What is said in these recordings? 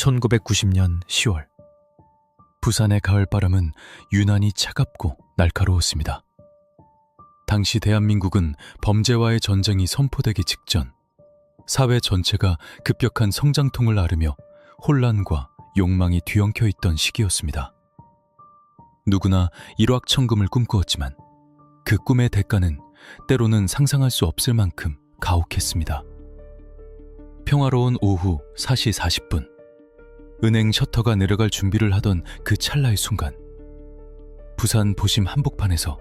1990년 10월 부산의 가을바람은 유난히 차갑고 날카로웠습니다. 당시 대한민국은 범죄와의 전쟁이 선포되기 직전 사회 전체가 급격한 성장통을 앓으며 혼란과 욕망이 뒤엉켜 있던 시기였습니다. 누구나 일확천금을 꿈꾸었지만 그 꿈의 대가는 때로는 상상할 수 없을 만큼 가혹했습니다. 평화로운 오후 4시 40분 은행 셔터가 내려갈 준비를 하던 그 찰나의 순간 부산 도심 한복판에서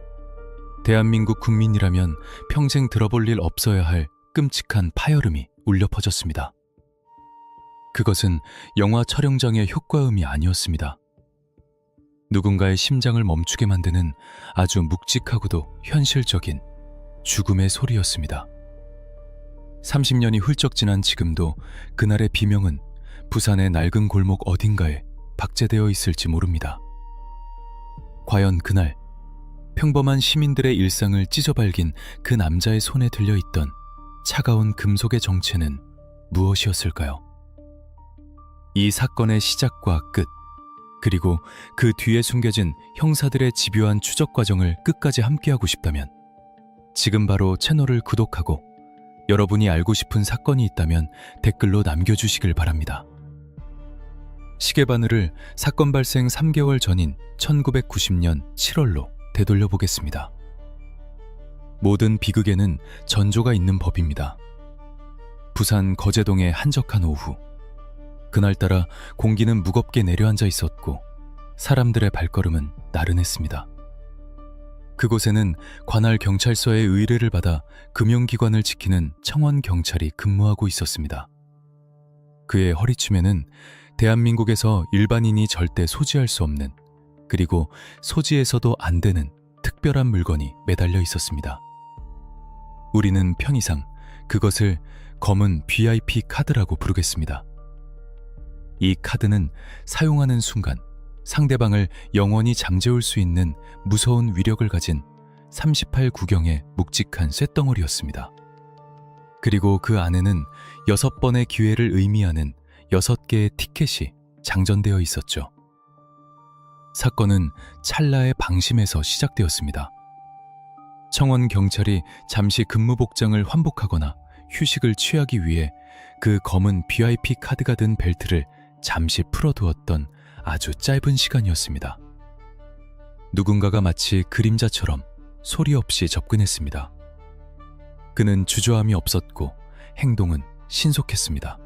대한민국 국민이라면 평생 들어볼 일 없어야 할 끔찍한 파열음이 울려 퍼졌습니다. 그것은 영화 촬영장의 효과음이 아니었습니다. 누군가의 심장을 멈추게 만드는 아주 묵직하고도 현실적인 죽음의 소리였습니다. 30년이 훌쩍 지난 지금도 그날의 비명은 부산의 낡은 골목 어딘가에 박제되어 있을지 모릅니다. 과연 그날 평범한 시민들의 일상을 찢어발긴 그 남자의 손에 들려있던 차가운 금속의 정체는 무엇이었을까요? 이 사건의 시작과 끝, 그리고 그 뒤에 숨겨진 형사들의 집요한 추적 과정을 끝까지 함께하고 싶다면 지금 바로 채널을 구독하고 여러분이 알고 싶은 사건이 있다면 댓글로 남겨주시길 바랍니다. 시계바늘을 사건 발생 3개월 전인 1990년 7월로 되돌려 보겠습니다. 모든 비극에는 전조가 있는 법입니다. 부산 거제동의 한적한 오후, 그날따라 공기는 무겁게 내려앉아 있었고 사람들의 발걸음은 나른했습니다. 그곳에는 관할 경찰서의 의뢰를 받아 금융기관을 지키는 청원경찰이 근무하고 있었습니다. 그의 허리춤에는 대한민국에서 일반인이 절대 소지할 수 없는, 그리고 소지해서도 안 되는 특별한 물건이 매달려 있었습니다. 우리는 편의상 그것을 검은 VIP 카드라고 부르겠습니다. 이 카드는 사용하는 순간 상대방을 영원히 잠재울 수 있는 무서운 위력을 가진 38구경의 묵직한 쇳덩어리였습니다. 그리고 그 안에는 6번의 기회를 의미하는 6개의 티켓이 장전되어 있었죠. 사건은 찰나의 방심에서 시작되었습니다. 청원 경찰이 잠시 근무 복장을 환복하거나 휴식을 취하기 위해 그 검은 VIP 카드가 든 벨트를 잠시 풀어두었던 아주 짧은 시간이었습니다. 누군가가 마치 그림자처럼 소리 없이 접근했습니다. 그는 주저함이 없었고 행동은 신속했습니다.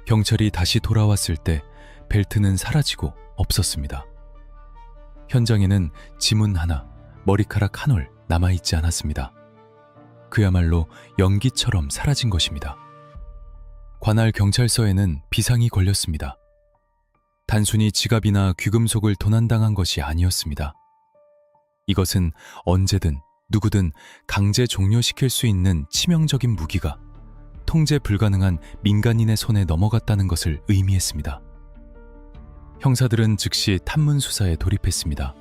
경찰이 다시 돌아왔을 때 벨트는 사라지고 없었습니다. 현장에는 지문 하나, 머리카락 한 올 남아있지 않았습니다. 그야말로 연기처럼 사라진 것입니다. 관할 경찰서에는 비상이 걸렸습니다. 단순히 지갑이나 귀금속을 도난당한 것이 아니었습니다. 이것은 언제든 누구든 강제 종료시킬 수 있는 치명적인 무기가 통제 불가능한 민간인의 손에 넘어갔다는 것을 의미했습니다. 형사들은 즉시 탐문 수사에 돌입했습니다.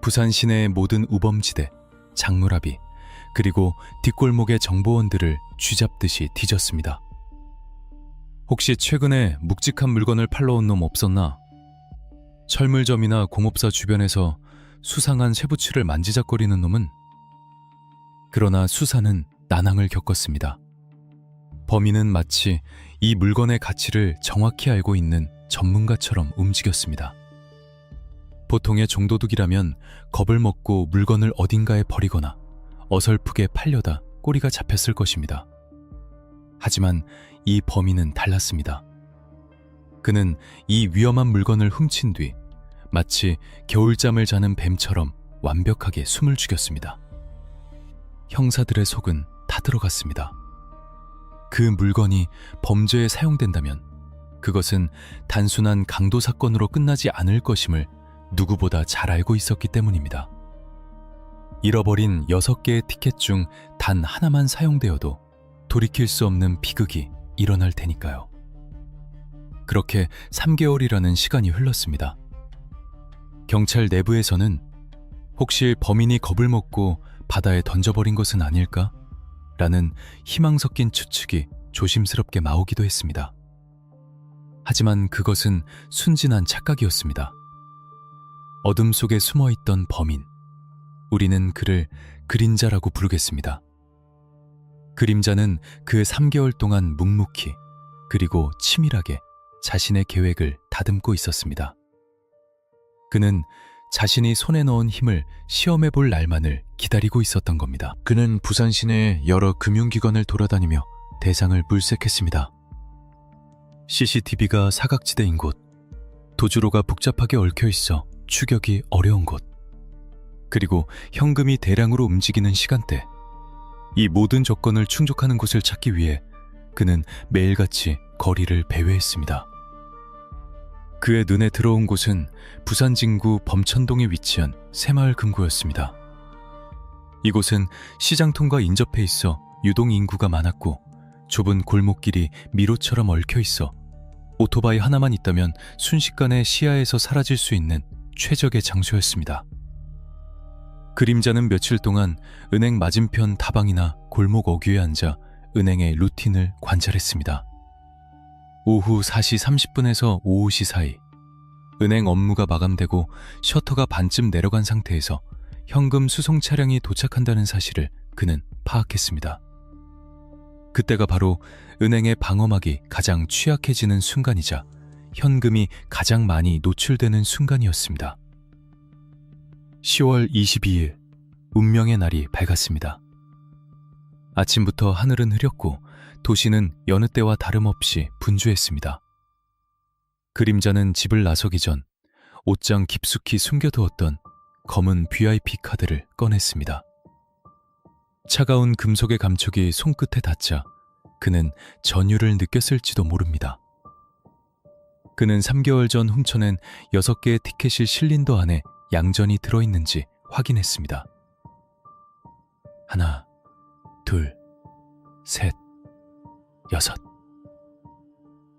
부산 시내의 모든 우범지대, 장로라비, 그리고 뒷골목의 정보원들을 쥐잡듯이 뒤졌습니다. 혹시 최근에 묵직한 물건을 팔러 온 놈 없었나? 철물점이나 공업사 주변에서 수상한 쇠붙이를 만지작거리는 놈은? 그러나 수사는 난항을 겪었습니다. 범인은 마치 이 물건의 가치를 정확히 알고 있는 전문가처럼 움직였습니다. 보통의 종도둑이라면 겁을 먹고 물건을 어딘가에 버리거나 어설프게 팔려다 꼬리가 잡혔을 것입니다. 하지만 이 범인은 달랐습니다. 그는 이 위험한 물건을 훔친 뒤 마치 겨울잠을 자는 뱀처럼 완벽하게 숨을 죽였습니다. 형사들의 속은 타들어갔습니다. 그 물건이 범죄에 사용된다면 그것은 단순한 강도 사건으로 끝나지 않을 것임을 누구보다 잘 알고 있었기 때문입니다. 잃어버린 6개의 티켓 중 단 하나만 사용되어도 돌이킬 수 없는 비극이 일어날 테니까요. 그렇게 3개월이라는 시간이 흘렀습니다. 경찰 내부에서는 혹시 범인이 겁을 먹고 바다에 던져버린 것은 아닐까? 라는 희망 섞인 추측이 조심스럽게 나오기도 했습니다. 하지만 그것은 순진한 착각이었습니다. 어둠 속에 숨어있던 범인, 우리는 그를 그림자라고 부르겠습니다. 그림자는 그 3개월 동안 묵묵히 그리고 치밀하게 자신의 계획을 다듬고 있었습니다. 그는 자신이 손에 넣은 힘을 시험해 볼 날만을 기다리고 있었던 겁니다. 그는 부산 시내 여러 금융기관을 돌아다니며 대상을 물색했습니다. CCTV가 사각지대인 곳, 도주로가 복잡하게 얽혀 있어 추격이 어려운 곳, 그리고 현금이 대량으로 움직이는 시간대, 이 모든 조건을 충족하는 곳을 찾기 위해 그는 매일같이 거리를 배회했습니다. 그의 눈에 들어온 곳은 부산 진구 범천동에 위치한 새마을 금고였습니다. 이곳은 시장통과 인접해 있어 유동 인구가 많았고 좁은 골목길이 미로처럼 얽혀 있어 오토바이 하나만 있다면 순식간에 시야에서 사라질 수 있는 최적의 장소였습니다. 그림자는 며칠 동안 은행 맞은편 다방이나 골목 어귀에 앉아 은행의 루틴을 관찰했습니다. 오후 4시 30분에서 오후 시 사이, 은행 업무가 마감되고 셔터가 반쯤 내려간 상태에서 현금 수송 차량이 도착한다는 사실을 그는 파악했습니다. 그때가 바로 은행의 방어막이 가장 취약해지는 순간이자 현금이 가장 많이 노출되는 순간이었습니다. 10월 22일, 운명의 날이 밝았습니다. 아침부터 하늘은 흐렸고 도시는 여느 때와 다름없이 분주했습니다. 그림자는 집을 나서기 전 옷장 깊숙이 숨겨두었던 검은 VIP 카드를 꺼냈습니다. 차가운 금속의 감촉이 손끝에 닿자 그는 전율을 느꼈을지도 모릅니다. 그는 3개월 전 훔쳐낸 6개의 티켓이 실린 더 안에 양전이 들어있는지 확인했습니다. 하나, 둘, 셋, 6.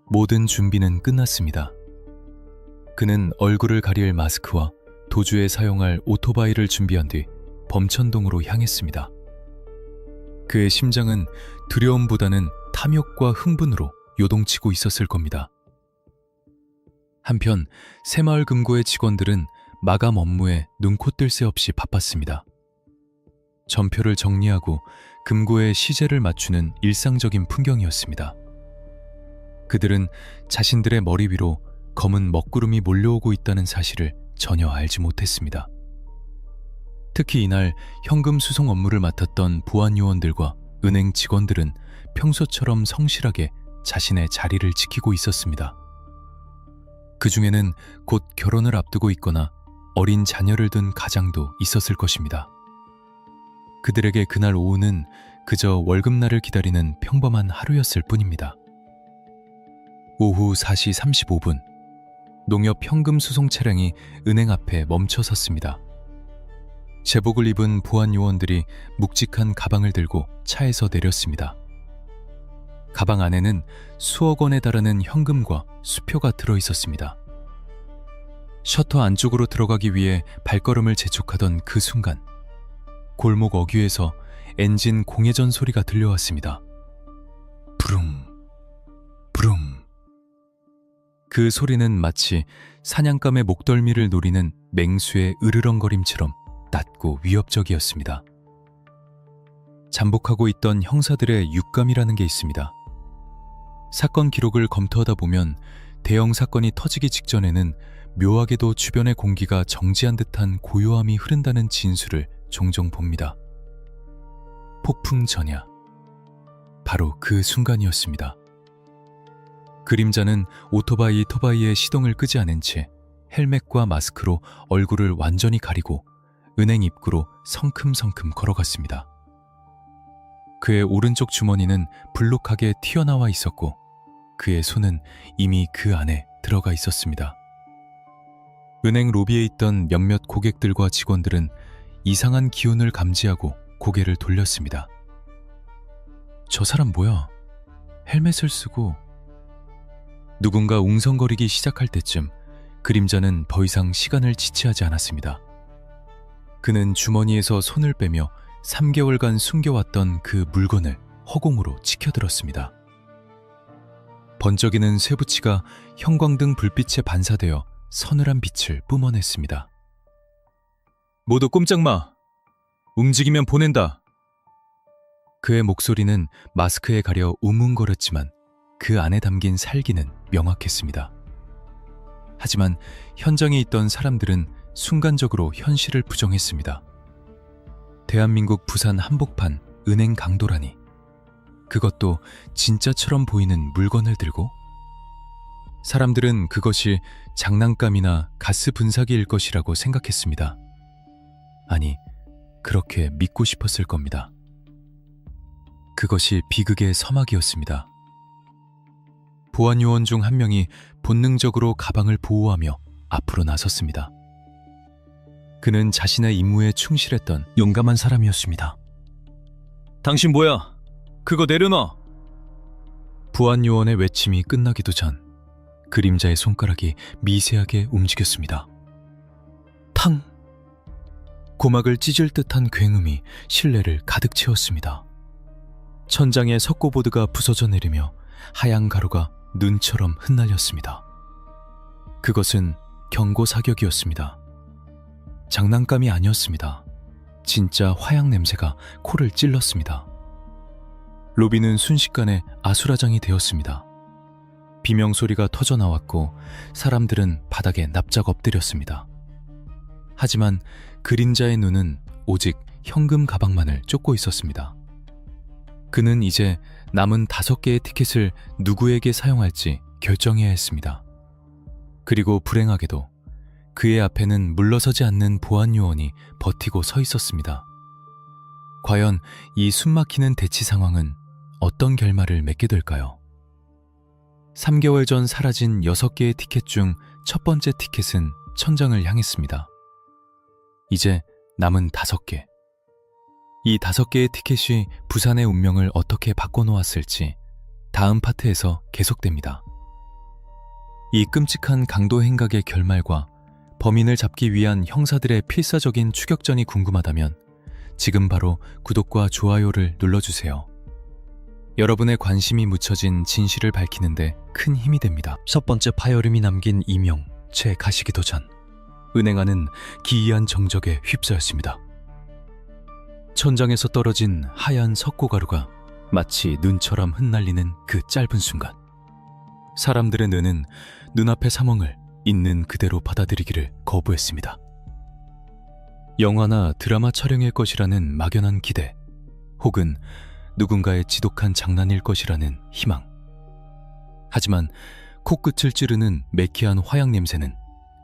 모든 준비는 끝났습니다. 그는 얼굴을 가릴 마스크와 도주에 사용할 오토바이를 준비한 뒤 범천동으로 향했습니다. 그의 심장은 두려움보다는 탐욕과 흥분으로 요동치고 있었을 겁니다. 한편 새마을 금고의 직원들은 마감 업무에 눈코 뜰 새 없이 바빴습니다. 전표를 정리하고 금고의 시제를 맞추는 일상적인 풍경이었습니다. 그들은 자신들의 머리 위로 검은 먹구름이 몰려오고 있다는 사실을 전혀 알지 못했습니다. 특히 이날 현금 수송 업무를 맡았던 보안 요원들과 은행 직원들은 평소처럼 성실하게 자신의 자리를 지키고 있었습니다. 그 중에는 곧 결혼을 앞두고 있거나 어린 자녀를 둔 가장도 있었을 것입니다. 그들에게 그날 오후는 그저 월급날을 기다리는 평범한 하루였을 뿐입니다. 오후 4시 35분, 농협 현금 수송 차량이 은행 앞에 멈춰 섰습니다. 제복을 입은 보안 요원들이 묵직한 가방을 들고 차에서 내렸습니다. 가방 안에는 수억 원에 달하는 현금과 수표가 들어있었습니다. 셔터 안쪽으로 들어가기 위해 발걸음을 재촉하던 그 순간, 골목 어귀에서 엔진 공회전 소리가 들려왔습니다. 부릉, 부릉. 그 소리는 마치 사냥감의 목덜미를 노리는 맹수의 으르렁거림처럼 낮고 위협적이었습니다. 잠복하고 있던 형사들의 육감이라는 게 있습니다. 사건 기록을 검토하다 보면 대형 사건이 터지기 직전에는 묘하게도 주변의 공기가 정지한 듯한 고요함이 흐른다는 진술을 종종 봅니다. 폭풍 전야. 바로 그 순간이었습니다. 그림자는 오토바이의 시동을 끄지 않은 채 헬멧과 마스크로 얼굴을 완전히 가리고 은행 입구로 성큼성큼 걸어갔습니다. 그의 오른쪽 주머니는 불룩하게 튀어나와 있었고 그의 손은 이미 그 안에 들어가 있었습니다. 은행 로비에 있던 몇몇 고객들과 직원들은 이상한 기운을 감지하고 고개를 돌렸습니다. 저 사람 뭐야? 헬멧을 쓰고. 누군가 웅성거리기 시작할 때쯤 그림자는 더 이상 시간을 지체하지 않았습니다. 그는 주머니에서 손을 빼며 3개월간 숨겨왔던 그 물건을 허공으로 치켜들었습니다. 번쩍이는 쇠붙이가 형광등 불빛에 반사되어 서늘한 빛을 뿜어냈습니다. 모두 꼼짝 마! 움직이면 보낸다! 그의 목소리는 마스크에 가려 우문거렸지만 그 안에 담긴 살기는 명확했습니다. 하지만 현장에 있던 사람들은 순간적으로 현실을 부정했습니다. 대한민국 부산 한복판 은행 강도라니, 그것도 진짜처럼 보이는 물건을 들고? 사람들은 그것이 장난감이나 가스 분사기일 것이라고 생각했습니다. 아니, 그렇게 믿고 싶었을 겁니다. 그것이 비극의 서막이었습니다. 보안요원 중 한 명이 본능적으로 가방을 보호하며 앞으로 나섰습니다. 그는 자신의 임무에 충실했던 용감한 사람이었습니다. 당신 뭐야? 그거 내려놔! 보안요원의 외침이 끝나기도 전 그림자의 손가락이 미세하게 움직였습니다. 탕! 고막을 찢을 듯한 굉음이 실내를 가득 채웠습니다. 천장에 석고보드가 부서져 내리며 하얀 가루가 눈처럼 흩날렸습니다. 그것은 경고 사격이었습니다. 장난감이 아니었습니다. 진짜 화약 냄새가 코를 찔렀습니다. 로비는 순식간에 아수라장이 되었습니다. 비명소리가 터져나왔고 사람들은 바닥에 납작 엎드렸습니다. 하지만 그림자의 눈은 오직 현금 가방만을 쫓고 있었습니다. 그는 이제 남은 5개의 티켓을 누구에게 사용할지 결정해야 했습니다. 그리고 불행하게도 그의 앞에는 물러서지 않는 보안요원이 버티고 서 있었습니다. 과연 이 숨막히는 대치 상황은 어떤 결말을 맺게 될까요? 3개월 전 사라진 6개의 티켓 중 첫 번째 티켓은 천장을 향했습니다. 이제 남은 5개. 이 5개의 티켓이 부산의 운명을 어떻게 바꿔놓았을지 다음 파트에서 계속됩니다. 이 끔찍한 강도 행각의 결말과 범인을 잡기 위한 형사들의 필사적인 추격전이 궁금하다면 지금 바로 구독과 좋아요를 눌러주세요. 여러분의 관심이 묻혀진 진실을 밝히는데 큰 힘이 됩니다. 첫 번째 파열음이 남긴 이명, 제 가시기도 전 은행 안은 기이한 정적에 휩싸였습니다. 천장에서 떨어진 하얀 석고가루가 마치 눈처럼 흩날리는 그 짧은 순간, 사람들의 뇌는 눈앞의 상황을 있는 그대로 받아들이기를 거부했습니다. 영화나 드라마 촬영일 것이라는 막연한 기대, 혹은 누군가의 지독한 장난일 것이라는 희망. 하지만 코끝을 찌르는 매키한 화약 냄새는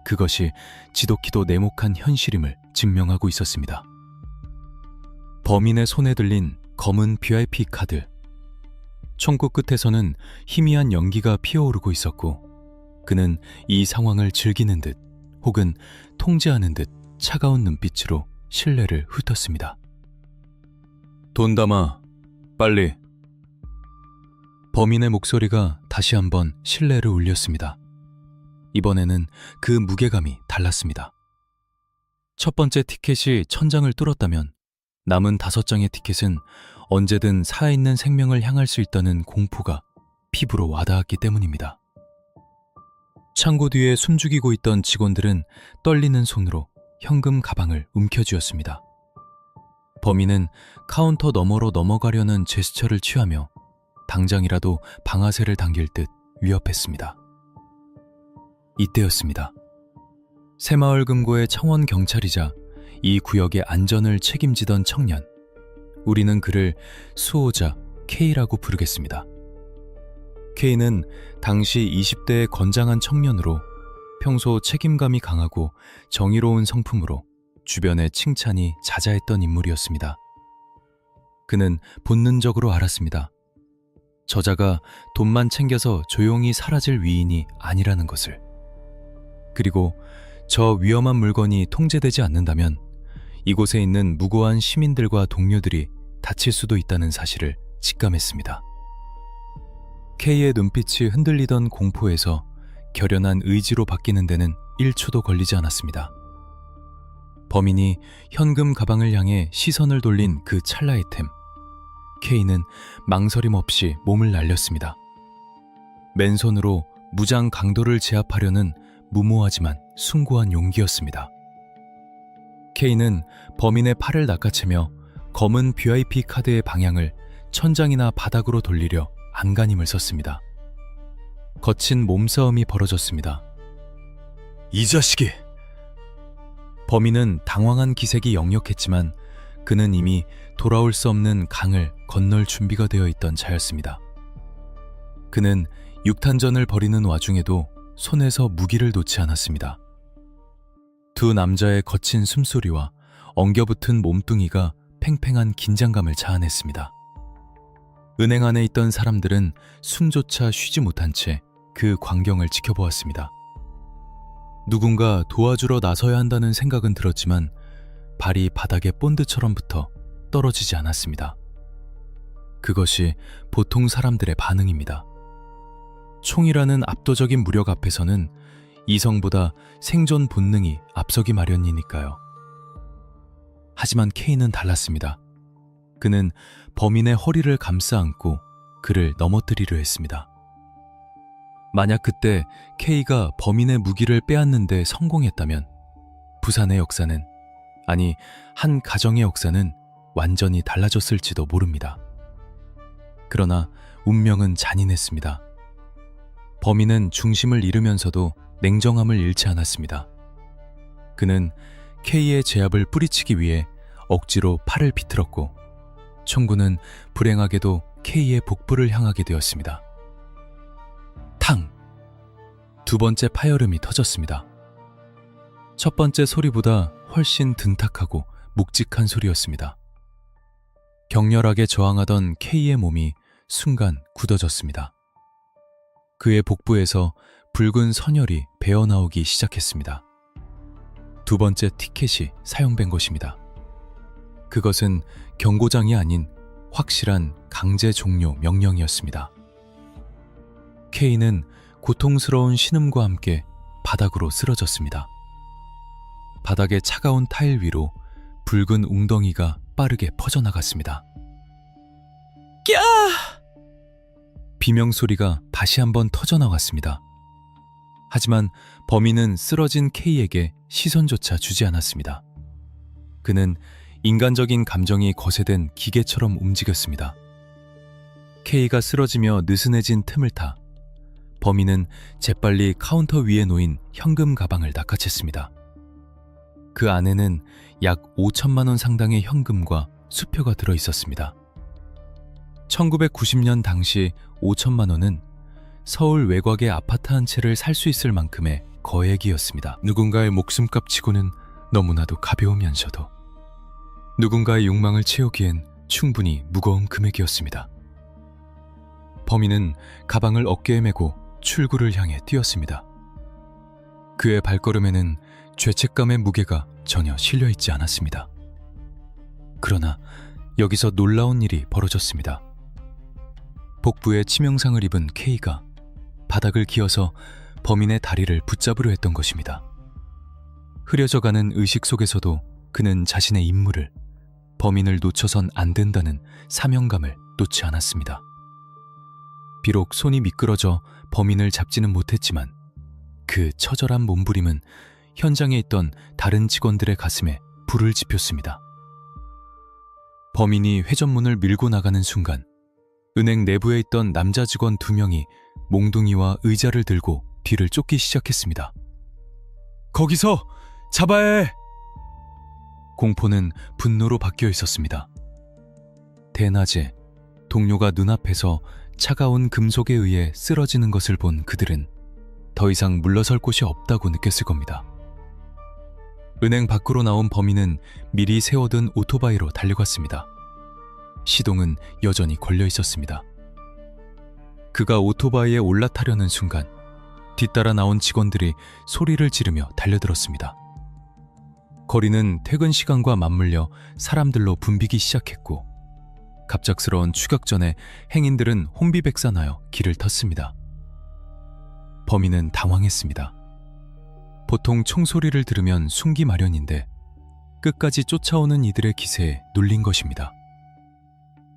그것이 지독히도 냉혹한 현실임을 증명하고 있었습니다. 범인의 손에 들린 검은 VIP 카드. 총구 끝에서는 희미한 연기가 피어오르고 있었고 그는 이 상황을 즐기는 듯 혹은 통제하는 듯 차가운 눈빛으로 실내를 훑었습니다. 돈 담아, 빨리. 범인의 목소리가 다시 한번 실내를 울렸습니다. 이번에는 그 무게감이 달랐습니다. 첫 번째 티켓이 천장을 뚫었다면 남은 5장의 티켓은 언제든 살아있는 생명을 향할 수 있다는 공포가 피부로 와닿았기 때문입니다. 창고 뒤에 숨죽이고 있던 직원들은 떨리는 손으로 현금 가방을 움켜쥐었습니다. 범인은 카운터 너머로 넘어가려는 제스처를 취하며 당장이라도 방아쇠를 당길 듯 위협했습니다. 이때였습니다. 새마을금고의 청원 경찰이자 이 구역의 안전을 책임지던 청년, 우리는 그를 수호자 K라고 부르겠습니다. K는 당시 20대의 건장한 청년으로 평소 책임감이 강하고 정의로운 성품으로 주변의 칭찬이 자자했던 인물이었습니다. 그는 본능적으로 알았습니다. 저자가 돈만 챙겨서 조용히 사라질 위인이 아니라는 것을. 그리고 저 위험한 물건이 통제되지 않는다면 이곳에 있는 무고한 시민들과 동료들이 다칠 수도 있다는 사실을 직감했습니다. K의 눈빛이 흔들리던 공포에서 결연한 의지로 바뀌는 데는 1초도 걸리지 않았습니다. 범인이 현금 가방을 향해 시선을 돌린 그 찰나의 템, K는 망설임 없이 몸을 날렸습니다. 맨손으로 무장 강도를 제압하려는 무모하지만 숭고한 용기였습니다. K는 범인의 팔을 낚아채며 검은 VIP 카드의 방향을 천장이나 바닥으로 돌리려 안간힘을 썼습니다. 거친 몸싸움이 벌어졌습니다. 이 자식이! 범인은 당황한 기색이 역력했지만 그는 이미 돌아올 수 없는 강을 건널 준비가 되어 있던 자였습니다. 그는 육탄전을 벌이는 와중에도 손에서 무기를 놓지 않았습니다. 두 남자의 거친 숨소리와 엉겨붙은 몸뚱이가 팽팽한 긴장감을 자아냈습니다. 은행 안에 있던 사람들은 숨조차 쉬지 못한 채 그 광경을 지켜보았습니다. 누군가 도와주러 나서야 한다는 생각은 들었지만 발이 바닥에 본드처럼 붙어 떨어지지 않았습니다. 그것이 보통 사람들의 반응입니다. 총이라는 압도적인 무력 앞에서는 이성보다 생존 본능이 앞서기 마련이니까요. 하지만 K는 달랐습니다. 그는 범인의 허리를 감싸 안고 그를 넘어뜨리려 했습니다. 만약 그때 K가 범인의 무기를 빼앗는 데 성공했다면 부산의 역사는, 아니 한 가정의 역사는 완전히 달라졌을지도 모릅니다. 그러나 운명은 잔인했습니다. 범인은 중심을 잃으면서도 냉정함을 잃지 않았습니다. 그는 K의 제압을 뿌리치기 위해 억지로 팔을 비틀었고 총구는 불행하게도 K의 복부를 향하게 되었습니다. 탕! 두 번째 파열음이 터졌습니다. 첫 번째 소리보다 훨씬 든탁하고 묵직한 소리였습니다. 격렬하게 저항하던 K의 몸이 순간 굳어졌습니다. 그의 복부에서 붉은 선혈이 배어나오기 시작했습니다. 두 번째 티켓이 사용된 것입니다. 그것은 경고장이 아닌 확실한 강제 종료 명령이었습니다. K는 고통스러운 신음과 함께 바닥으로 쓰러졌습니다. 바닥의 차가운 타일 위로 붉은 웅덩이가 빠르게 퍼져나갔습니다. 꺄! 비명소리가 다시 한번 터져나왔습니다. 하지만 범인은 쓰러진 K에게 시선조차 주지 않았습니다. 그는 인간적인 감정이 거세된 기계처럼 움직였습니다. K가 쓰러지며 느슨해진 틈을 타 범인은 재빨리 카운터 위에 놓인 현금 가방을 낚아챘습니다. 그 안에는 약 5천만 원 상당의 현금과 수표가 들어 있었습니다. 1990년 당시 5천만 원은 서울 외곽의 아파트 한 채를 살 수 있을 만큼의 거액이었습니다. 누군가의 목숨값 치고는 너무나도 가벼우면서도 누군가의 욕망을 채우기엔 충분히 무거운 금액이었습니다. 범인은 가방을 어깨에 메고 출구를 향해 뛰었습니다. 그의 발걸음에는 죄책감의 무게가 전혀 실려있지 않았습니다. 그러나 여기서 놀라운 일이 벌어졌습니다. 복부에 치명상을 입은 K가 바닥을 기어서 범인의 다리를 붙잡으려 했던 것입니다. 흐려져가는 의식 속에서도 그는 자신의 임무를, 범인을 놓쳐선 안 된다는 사명감을 놓지 않았습니다. 비록 손이 미끄러져 범인을 잡지는 못했지만 그 처절한 몸부림은 현장에 있던 다른 직원들의 가슴에 불을 지폈습니다. 범인이 회전문을 밀고 나가는 순간 은행 내부에 있던 남자 직원 2명이 몽둥이와 의자를 들고 뒤를 쫓기 시작했습니다. 거기서 잡아야 해! 공포는 분노로 바뀌어 있었습니다. 대낮에 동료가 눈앞에서 차가운 금속에 의해 쓰러지는 것을 본 그들은 더 이상 물러설 곳이 없다고 느꼈을 겁니다. 은행 밖으로 나온 범인은 미리 세워둔 오토바이로 달려갔습니다. 시동은 여전히 걸려 있었습니다. 그가 오토바이에 올라타려는 순간 뒤따라 나온 직원들이 소리를 지르며 달려들었습니다. 거리는 퇴근 시간과 맞물려 사람들로 붐비기 시작했고 갑작스러운 추격전에 행인들은 혼비백산하여 길을 텄습니다. 범인은 당황했습니다. 보통 총소리를 들으면 숨기 마련인데 끝까지 쫓아오는 이들의 기세에 눌린 것입니다.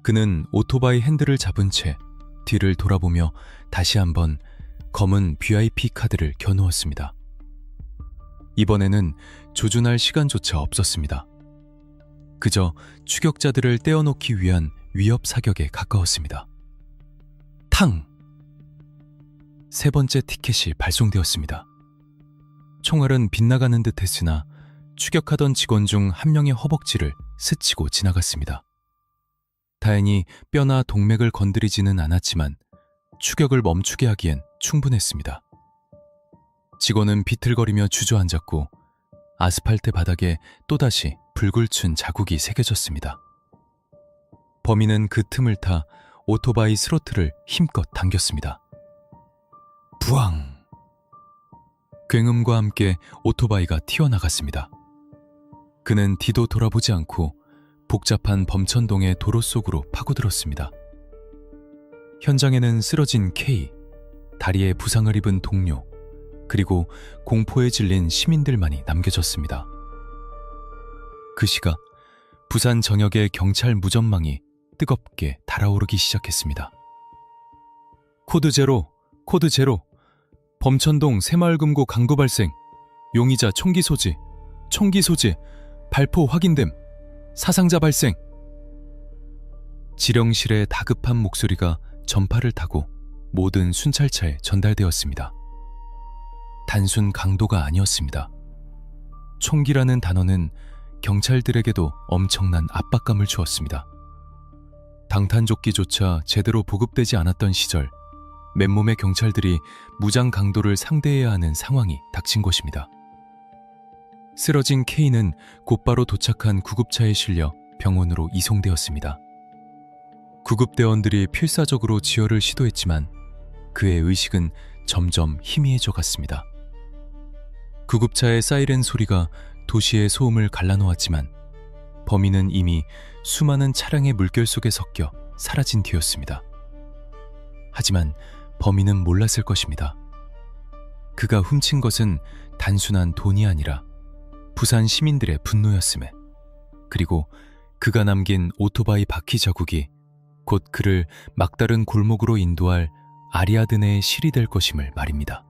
그는 오토바이 핸들을 잡은 채 뒤를 돌아보며 다시 한번 검은 VIP 카드를 겨누었습니다. 이번에는 조준할 시간조차 없었습니다. 그저 추격자들을 떼어놓기 위한 위협 사격에 가까웠습니다. 탕! 세 번째 티켓이 발송되었습니다. 총알은 빗나가는 듯 했으나 추격하던 직원 중 한 명의 허벅지를 스치고 지나갔습니다. 다행히 뼈나 동맥을 건드리지는 않았지만 추격을 멈추게 하기엔 충분했습니다. 직원은 비틀거리며 주저앉았고 아스팔트 바닥에 또다시 불굴춘 자국이 새겨졌습니다. 범인은 그 틈을 타 오토바이 스로틀을 힘껏 당겼습니다. 부앙! 굉음과 함께 오토바이가 튀어나갔습니다. 그는 뒤도 돌아보지 않고 복잡한 범천동의 도로 속으로 파고들었습니다. 현장에는 쓰러진 K, 다리에 부상을 입은 동료, 그리고 공포에 질린 시민들만이 남겨졌습니다. 그 시각 부산 전역의 경찰 무전망이 뜨겁게 달아오르기 시작했습니다. 코드 제로, 코드 제로, 범천동 새마을금고 강도 발생, 용의자 총기 소지, 발포 확인됨, 사상자 발생. 지령실의 다급한 목소리가 전파를 타고 모든 순찰차에 전달되었습니다. 단순 강도가 아니었습니다. 총기라는 단어는 경찰들에게도 엄청난 압박감을 주었습니다. 방탄조끼조차 제대로 보급되지 않았던 시절, 맨몸의 경찰들이 무장 강도를 상대해야 하는 상황이 닥친 것입니다. 쓰러진 K는 곧바로 도착한 구급차에 실려 병원으로 이송되었습니다. 구급대원들이 필사적으로 지혈을 시도했지만 그의 의식은 점점 희미해져 갔습니다. 구급차의 사이렌 소리가 도시의 소음을 갈라놓았지만 범인은 이미 수많은 차량의 물결 속에 섞여 사라진 뒤였습니다. 하지만 범인은 몰랐을 것입니다. 그가 훔친 것은 단순한 돈이 아니라 부산 시민들의 분노였음에, 그리고 그가 남긴 오토바이 바퀴 자국이 곧 그를 막다른 골목으로 인도할 아리아드네의 실이 될 것임을 말입니다.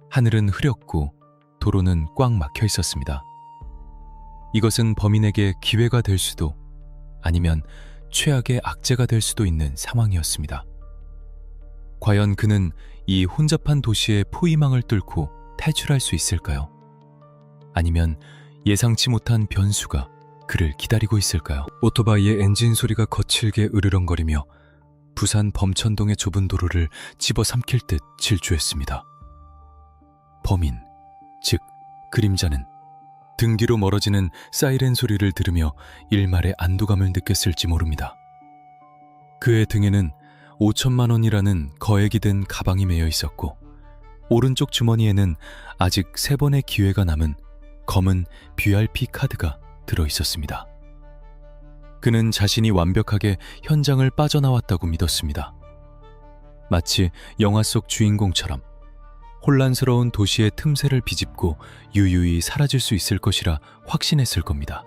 하늘은 흐렸고 도로는 꽉 막혀 있었습니다. 이것은 범인에게 기회가 될 수도, 아니면 최악의 악재가 될 수도 있는 상황이었습니다. 과연 그는 이 혼잡한 도시의 포위망을 뚫고 탈출할 수 있을까요? 아니면 예상치 못한 변수가 그를 기다리고 있을까요? 오토바이의 엔진 소리가 거칠게 으르렁거리며 부산 범천동의 좁은 도로를 집어삼킬 듯 질주했습니다. 범인, 즉 그림자는 등 뒤로 멀어지는 사이렌 소리를 들으며 일말의 안도감을 느꼈을지 모릅니다. 그의 등에는 5천만 원이라는 거액이 든 가방이 매여 있었고, 오른쪽 주머니에는 아직 3번의 기회가 남은 검은 VIP 카드가 들어 있었습니다. 그는 자신이 완벽하게 현장을 빠져나왔다고 믿었습니다. 마치 영화 속 주인공처럼 혼란스러운 도시의 틈새를 비집고 유유히 사라질 수 있을 것이라 확신했을 겁니다.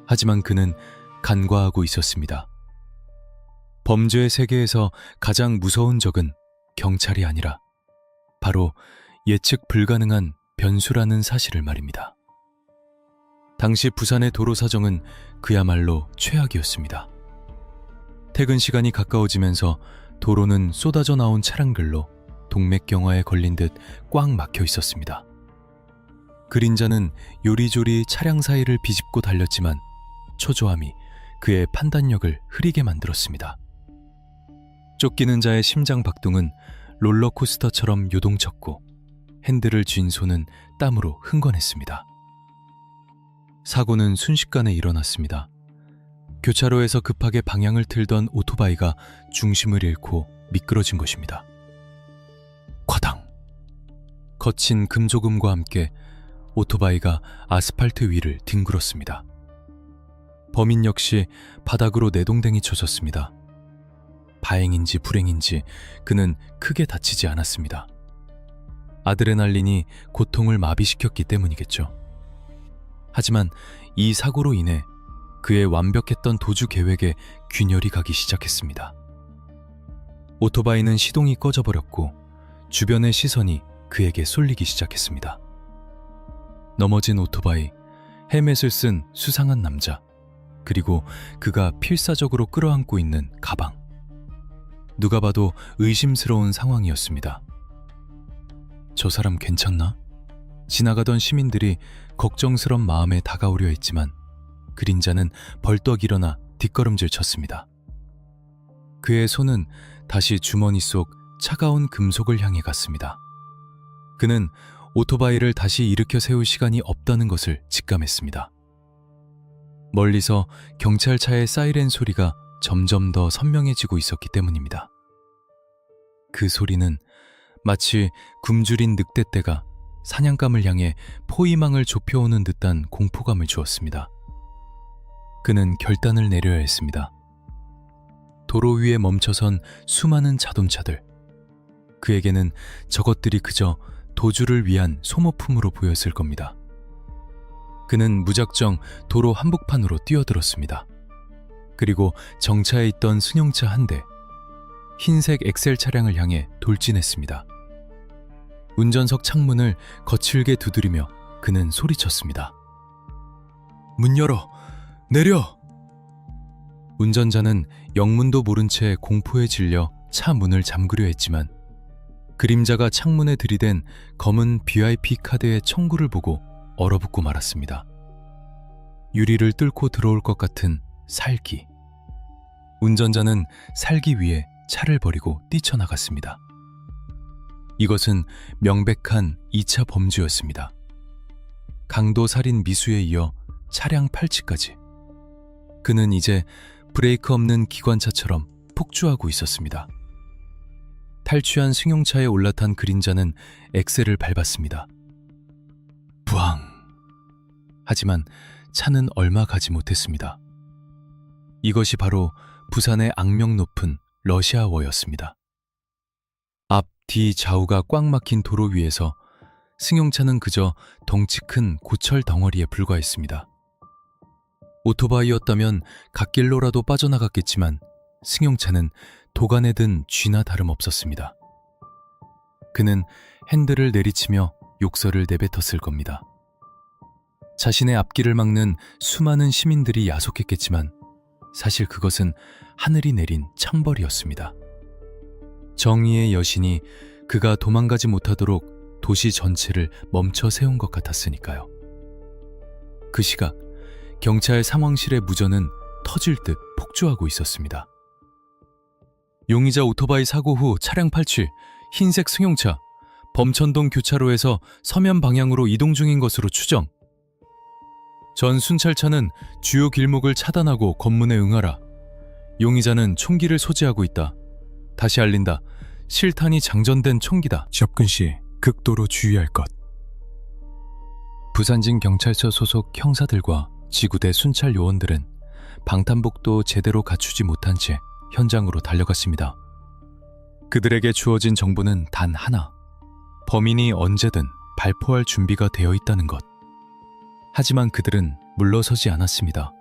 하지만 그는 간과하고 있었습니다. 범죄의 세계에서 가장 무서운 적은 경찰이 아니라 바로 예측 불가능한 변수라는 사실을 말입니다. 당시 부산의 도로 사정은 그야말로 최악이었습니다. 퇴근 시간이 가까워지면서 도로는 쏟아져 나온 차량들로 동맥경화에 걸린 듯 꽉 막혀 있었습니다. 그림자는 요리조리 차량 사이를 비집고 달렸지만 초조함이 그의 판단력을 흐리게 만들었습니다. 쫓기는 자의 심장 박동은 롤러코스터처럼 요동쳤고 핸들을 쥔 손은 땀으로 흥건했습니다. 사고는 순식간에 일어났습니다. 교차로에서 급하게 방향을 틀던 오토바이가 중심을 잃고 미끄러진 것입니다. 쿼당! 거친 금조금과 함께 오토바이가 아스팔트 위를 뒹굴었습니다. 범인 역시 바닥으로 내동댕이 쳐졌습니다. 다행인지 불행인지 그는 크게 다치지 않았습니다. 아드레날린이 고통을 마비시켰기 때문이겠죠. 하지만 이 사고로 인해 그의 완벽했던 도주 계획에 균열이 가기 시작했습니다. 오토바이는 시동이 꺼져버렸고 주변의 시선이 그에게 쏠리기 시작했습니다. 넘어진 오토바이, 헬멧을 쓴 수상한 남자, 그리고 그가 필사적으로 끌어안고 있는 가방. 누가 봐도 의심스러운 상황이었습니다. 저 사람 괜찮나? 지나가던 시민들이 걱정스런 마음에 다가오려 했지만 그림자는 벌떡 일어나 뒷걸음질 쳤습니다. 그의 손은 다시 주머니 속 차가운 금속을 향해 갔습니다. 그는 오토바이를 다시 일으켜 세울 시간이 없다는 것을 직감했습니다. 멀리서 경찰차의 사이렌 소리가 점점 더 선명해지고 있었기 때문입니다. 그 소리는 마치 굶주린 늑대떼가 사냥감을 향해 포위망을 좁혀오는 듯한 공포감을 주었습니다. 그는 결단을 내려야 했습니다. 도로 위에 멈춰선 수많은 자동차들. 그에게는 저것들이 그저 도주를 위한 소모품으로 보였을 겁니다. 그는 무작정 도로 한복판으로 뛰어들었습니다. 그리고 정차해 있던 승용차 한 대, 흰색 엑셀 차량을 향해 돌진했습니다. 운전석 창문을 거칠게 두드리며 그는 소리쳤습니다. 문 열어! 내려! 운전자는 영문도 모른 채 공포에 질려 차 문을 잠그려 했지만 그림자가 창문에 들이댄 검은 VIP 카드의 청구를 보고 얼어붙고 말았습니다. 유리를 뚫고 들어올 것 같은 살기. 운전자는 살기 위해 차를 버리고 뛰쳐나갔습니다. 이것은 명백한 2차 범죄였습니다. 강도 살인 미수에 이어 차량 팔찌까지. 그는 이제 브레이크 없는 기관차처럼 폭주하고 있었습니다. 탈취한 승용차에 올라탄 그림자는 엑셀을 밟았습니다. 부앙! 하지만 차는 얼마 가지 못했습니다. 이것이 바로 부산의 악명 높은 러시아워였습니다. 앞, 뒤 좌우가 꽉 막힌 도로 위에서 승용차는 그저 덩치 큰 고철 덩어리에 불과했습니다. 오토바이였다면 갓길로라도 빠져나갔겠지만 승용차는 도간에 든 쥐나 다름없었습니다. 그는 핸들을 내리치며 욕설을 내뱉었을 겁니다. 자신의 앞길을 막는 수많은 시민들이 야속했겠지만 사실 그것은 하늘이 내린 창벌이었습니다. 정의의 여신이 그가 도망가지 못하도록 도시 전체를 멈춰 세운 것 같았으니까요. 그 시각 경찰 상황실의 무전은 터질 듯 폭주하고 있었습니다. 용의자 오토바이 사고 후 차량 팔취, 흰색 승용차, 범천동 교차로에서 서면 방향으로 이동 중인 것으로 추정. 전 순찰차는 주요 길목을 차단하고 검문에 응하라. 용의자는 총기를 소지하고 있다. 다시 알린다. 실탄이 장전된 총기다. 접근 시 극도로 주의할 것. 부산진 경찰서 소속 형사들과 지구대 순찰 요원들은 방탄복도 제대로 갖추지 못한 채 현장으로 달려갔습니다. 그들에게 주어진 정보는 단 하나. 범인이 언제든 발포할 준비가 되어 있다는 것. 하지만 그들은 물러서지 않았습니다.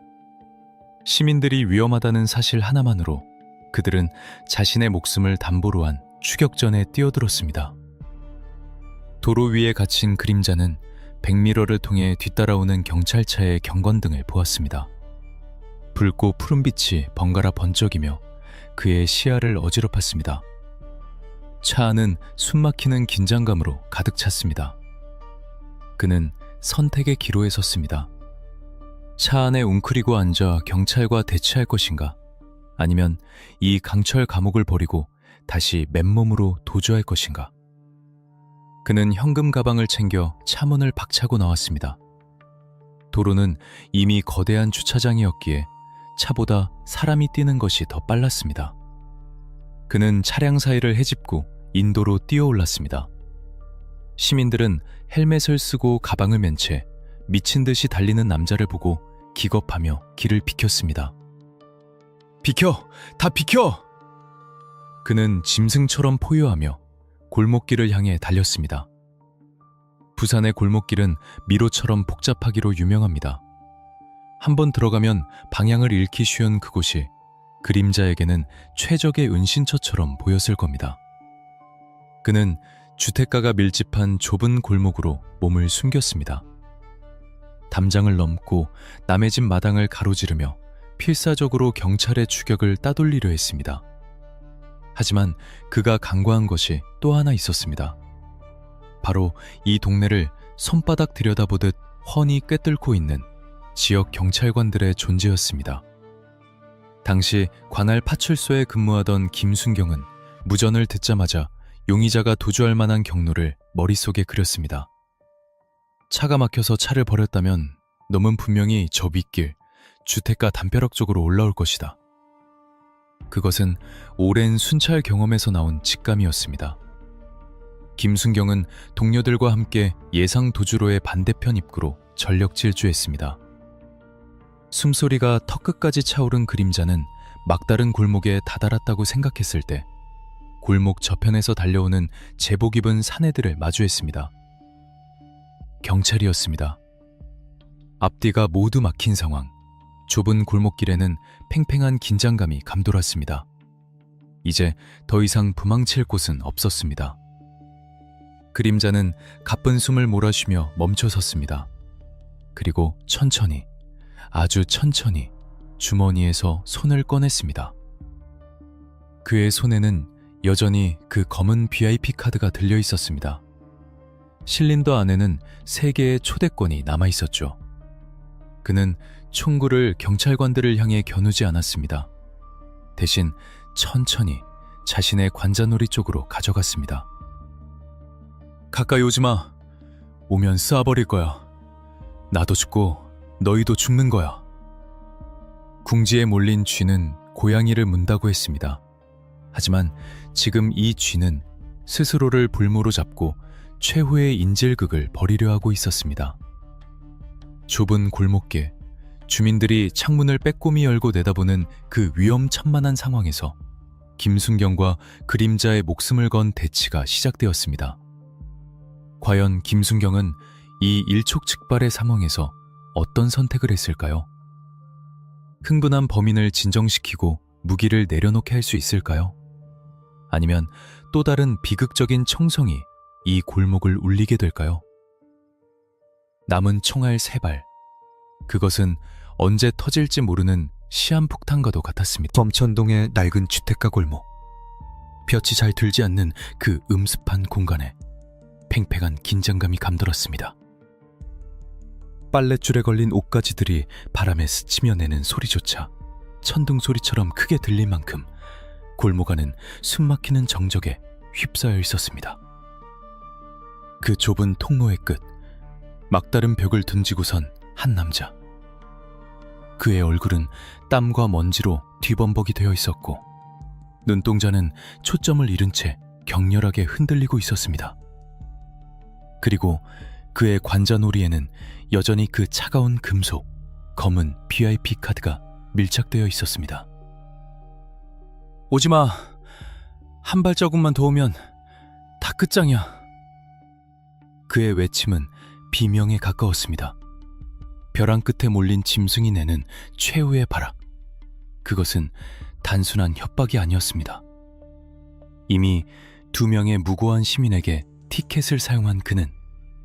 시민들이 위험하다는 사실 하나만으로 그들은 자신의 목숨을 담보로 한 추격전에 뛰어들었습니다. 도로 위에 갇힌 그림자는 백미러를 통해 뒤따라오는 경찰차의 경관등을 보았습니다. 붉고 푸른빛이 번갈아 번쩍이며 그의 시야를 어지럽혔습니다. 차 안은 숨막히는 긴장감으로 가득 찼습니다. 그는 선택의 기로에 섰습니다. 차 안에 웅크리고 앉아 경찰과 대치할 것인가? 아니면 이 강철 감옥을 버리고 다시 맨몸으로 도주할 것인가? 그는 현금 가방을 챙겨 차문을 박차고 나왔습니다. 도로는 이미 거대한 주차장이었기에 차보다 사람이 뛰는 것이 더 빨랐습니다. 그는 차량 사이를 헤집고 인도로 뛰어올랐습니다. 시민들은 헬멧을 쓰고 가방을 맨 채 미친 듯이 달리는 남자를 보고 기겁하며 길을 비켰습니다. 비켜! 다 비켜! 그는 짐승처럼 포효하며 골목길을 향해 달렸습니다. 부산의 골목길은 미로처럼 복잡하기로 유명합니다. 한번 들어가면 방향을 잃기 쉬운 그곳이 그림자에게는 최적의 은신처처럼 보였을 겁니다. 그는 주택가가 밀집한 좁은 골목으로 몸을 숨겼습니다. 담장을 넘고 남의 집 마당을 가로지르며 필사적으로 경찰의 추격을 따돌리려 했습니다. 하지만 그가 간과한 것이 또 하나 있었습니다. 바로 이 동네를 손바닥 들여다보듯 훤히 꿰뚫고 있는 지역 경찰관들의 존재였습니다. 당시 관할 파출소에 근무하던 김순경은 무전을 듣자마자 용의자가 도주할 만한 경로를 머릿속에 그렸습니다. 차가 막혀서 차를 버렸다면 놈은 분명히 저 윗길, 주택가 담벼락 쪽으로 올라올 것이다. 그것은 오랜 순찰 경험에서 나온 직감이었습니다. 김순경은 동료들과 함께 예상 도주로의 반대편 입구로 전력 질주했습니다. 숨소리가 턱끝까지 차오른 그림자는 막다른 골목에 다다랐다고 생각했을 때 골목 저편에서 달려오는 제복 입은 사내들을 마주했습니다. 경찰이었습니다. 앞뒤가 모두 막힌 상황, 좁은 골목길에는 팽팽한 긴장감이 감돌았습니다. 이제 더 이상 도망칠 곳은 없었습니다. 그림자는 가쁜 숨을 몰아쉬며 멈춰섰습니다. 그리고 천천히, 아주 천천히 주머니에서 손을 꺼냈습니다. 그의 손에는 여전히 그 검은 VIP 카드가 들려 있었습니다. 실린더 안에는 3개의 초대권이 남아있었죠. 그는 총구를 경찰관들을 향해 겨누지 않았습니다. 대신 천천히 자신의 관자놀이 쪽으로 가져갔습니다. 가까이 오지 마. 오면 쏴버릴 거야. 나도 죽고 너희도 죽는 거야. 궁지에 몰린 쥐는 고양이를 문다고 했습니다. 하지만 지금 이 쥐는 스스로를 볼모로 잡고 최후의 인질극을 벌이려 하고 있었습니다. 좁은 골목길, 주민들이 창문을 빼꼼히 열고 내다보는 그 위험천만한 상황에서 김순경과 그림자의 목숨을 건 대치가 시작되었습니다. 과연 김순경은 이 일촉즉발의 상황에서 어떤 선택을 했을까요? 흥분한 범인을 진정시키고 무기를 내려놓게 할 수 있을까요? 아니면 또 다른 비극적인 청성이 이 골목을 울리게 될까요? 남은 총알 3발. 그것은 언제 터질지 모르는 시한폭탄과도 같았습니다. 범천동의 낡은 주택가 골목. 볕이 잘 들지 않는 그 음습한 공간에 팽팽한 긴장감이 감돌았습니다. 빨랫줄에 걸린 옷가지들이 바람에 스치며 내는 소리조차 천둥 소리처럼 크게 들릴 만큼 골목 안은 숨막히는 정적에 휩싸여 있었습니다. 그 좁은 통로의 끝, 막다른 벽을 등지고선 한 남자. 그의 얼굴은 땀과 먼지로 뒤범벅이 되어 있었고 눈동자는 초점을 잃은 채 격렬하게 흔들리고 있었습니다. 그리고 그의 관자놀이에는 여전히 그 차가운 금속, 검은 VIP 카드가 밀착되어 있었습니다. 오지마. 한 발자국만 더 오면 다 끝장이야. 그의 외침은 비명에 가까웠습니다. 벼랑 끝에 몰린 짐승이 내는 최후의 발악. 그것은 단순한 협박이 아니었습니다. 이미 2명의 무고한 시민에게 티켓을 사용한 그는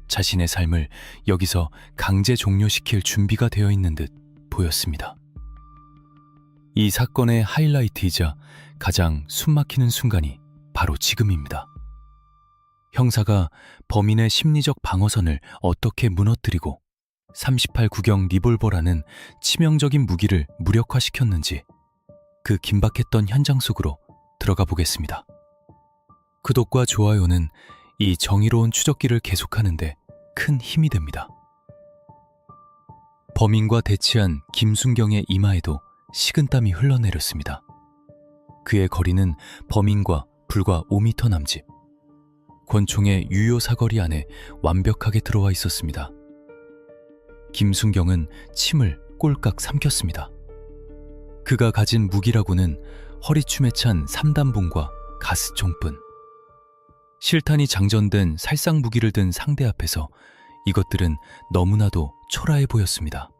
자신의 삶을 여기서 강제 종료시킬 준비가 되어 있는 듯 보였습니다. 이 사건의 하이라이트이자 가장 숨막히는 순간이 바로 지금입니다. 형사가 범인의 심리적 방어선을 어떻게 무너뜨리고 38 구경 리볼버라는 치명적인 무기를 무력화시켰는지 그 긴박했던 현장 속으로 들어가 보겠습니다. 구독과 좋아요는 이 정의로운 추적기를 계속하는데 큰 힘이 됩니다. 범인과 대치한 김순경의 이마에도 식은땀이 흘러내렸습니다. 그의 거리는 범인과 불과 5m 남짓. 권총의 유효 사거리 안에 완벽하게 들어와 있었습니다. 김순경은 침을 꼴깍 삼켰습니다. 그가 가진 무기라고는 허리춤에 찬 3단봉과 가스총뿐. 실탄이 장전된 살상 무기를 든 상대 앞에서 이것들은 너무나도 초라해 보였습니다.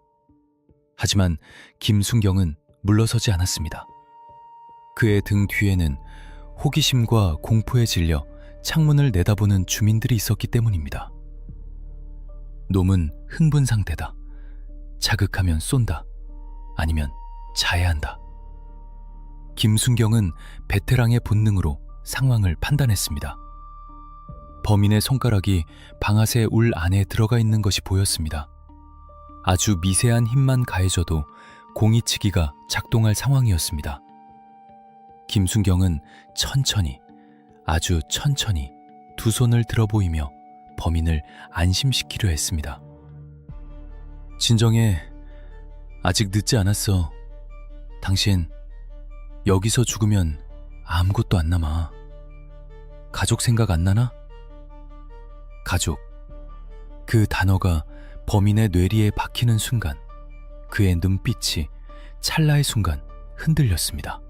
하지만 김순경은 물러서지 않았습니다. 그의 등 뒤에는 호기심과 공포에 질려 창문을 내다보는 주민들이 있었기 때문입니다. 놈은 흥분 상태다. 자극하면 쏜다. 아니면 자해한다. 김순경은 베테랑의 본능으로 상황을 판단했습니다. 범인의 손가락이 방아쇠 울 안에 들어가 있는 것이 보였습니다. 아주 미세한 힘만 가해져도 공이치기가 작동할 상황이었습니다. 김순경은 천천히, 아주 천천히 두 손을 들어 보이며 범인을 안심시키려 했습니다. 진정해. 아직 늦지 않았어. 당신 여기서 죽으면 아무것도 안 남아. 가족 생각 안 나나? 가족. 그 단어가 범인의 뇌리에 박히는 순간 그의 눈빛이 찰나의 순간 흔들렸습니다.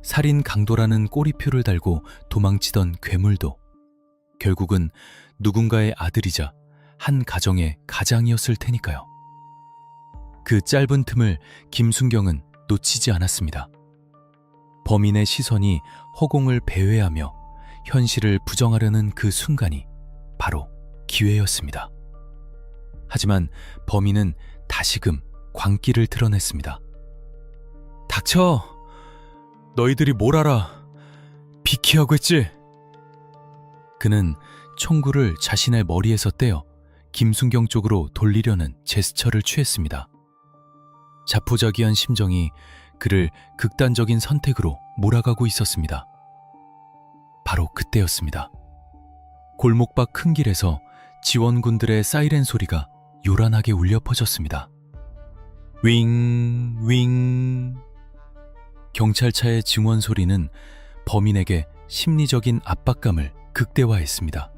살인 강도라는 꼬리표를 달고 도망치던 괴물도 결국은 누군가의 아들이자 한 가정의 가장이었을 테니까요. 그 짧은 틈을 김순경은 놓치지 않았습니다. 범인의 시선이 허공을 배회하며 현실을 부정하려는 그 순간이 바로 기회였습니다. 하지만 범인은 다시금 광기를 드러냈습니다. 닥쳐! 너희들이 뭘 알아? 비키라고 했지? 그는 총구를 자신의 머리에서 떼어 김순경 쪽으로 돌리려는 제스처를 취했습니다. 자포자기한 심정이 그를 극단적인 선택으로 몰아가고 있었습니다. 바로 그때였습니다. 골목 밖 큰 길에서 지원군들의 사이렌 소리가 요란하게 울려 퍼졌습니다. 윙, 윙. 경찰차의 증원 소리는 범인에게 심리적인 압박감을 극대화했습니다.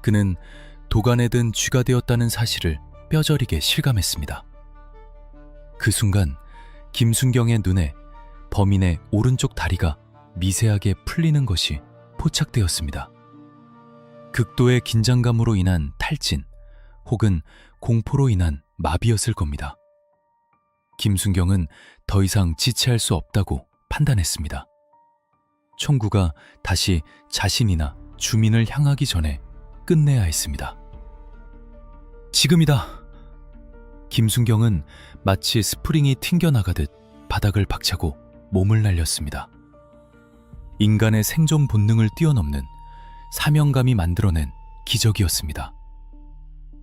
그는 도간에 든 쥐가 되었다는 사실을 뼈저리게 실감했습니다. 그 순간 김순경의 눈에 범인의 오른쪽 다리가 미세하게 풀리는 것이 포착되었습니다. 극도의 긴장감으로 인한 탈진 혹은 공포로 인한 마비였을 겁니다. 김순경은 더 이상 지체할 수 없다고 판단했습니다. 총구가 다시 자신이나 주민을 향하기 전에 끝내야 했습니다. 지금이다! 김순경은 마치 스프링이 튕겨나가듯 바닥을 박차고 몸을 날렸습니다. 인간의 생존 본능을 뛰어넘는 사명감이 만들어낸 기적이었습니다.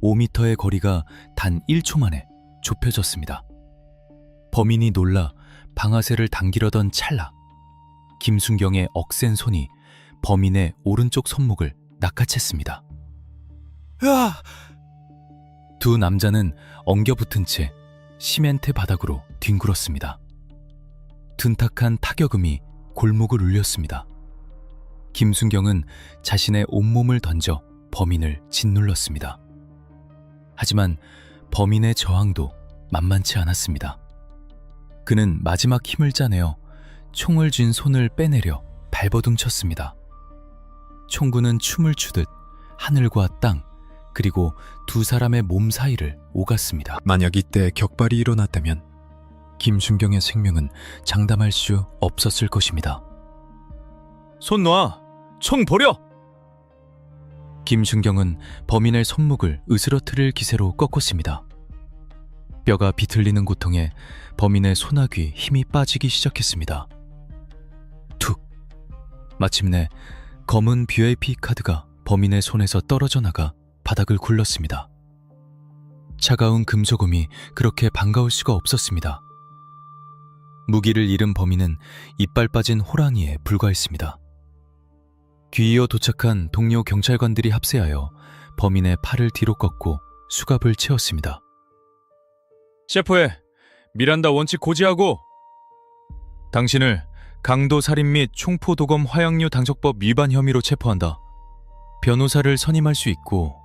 5m의 거리가 단 1초 만에 좁혀졌습니다. 범인이 놀라 방아쇠를 당기려던 찰나 김순경의 억센 손이 범인의 오른쪽 손목을 낚아챘습니다. 으아! 두 남자는 엉겨붙은 채 시멘트 바닥으로 뒹굴었습니다. 둔탁한 타격음이 골목을 울렸습니다. 김순경은 자신의 온몸을 던져 범인을 짓눌렀습니다. 하지만 범인의 저항도 만만치 않았습니다. 그는 마지막 힘을 짜내어 총을 쥔 손을 빼내려 발버둥 쳤습니다. 총구는 춤을 추듯 하늘과 땅 그리고 두 사람의 몸 사이를 오갔습니다. 만약 이때 격발이 일어났다면 김순경의 생명은 장담할 수 없었을 것입니다. 손 놔! 총 버려! 김순경은 범인의 손목을 으스러뜨릴 기세로 꺾었습니다. 뼈가 비틀리는 고통에 범인의 소나귀 힘이 빠지기 시작했습니다. 툭! 마침내 검은 VIP 카드가 범인의 손에서 떨어져 나가 바닥을 굴렀습니다. 차가운 금소금이 그렇게 반가울 수가 없었습니다. 무기를 잃은 범인은 이빨 빠진 호랑이에 불과했습니다. 뒤이어 도착한 동료 경찰관들이 합세하여 범인의 팔을 뒤로 꺾고 수갑을 채웠습니다. 체포해! 미란다 원칙 고지하고! 당신을 강도 살인 및 총포 도검 화약류 당적법 위반 혐의로 체포한다. 변호사를 선임할 수 있고.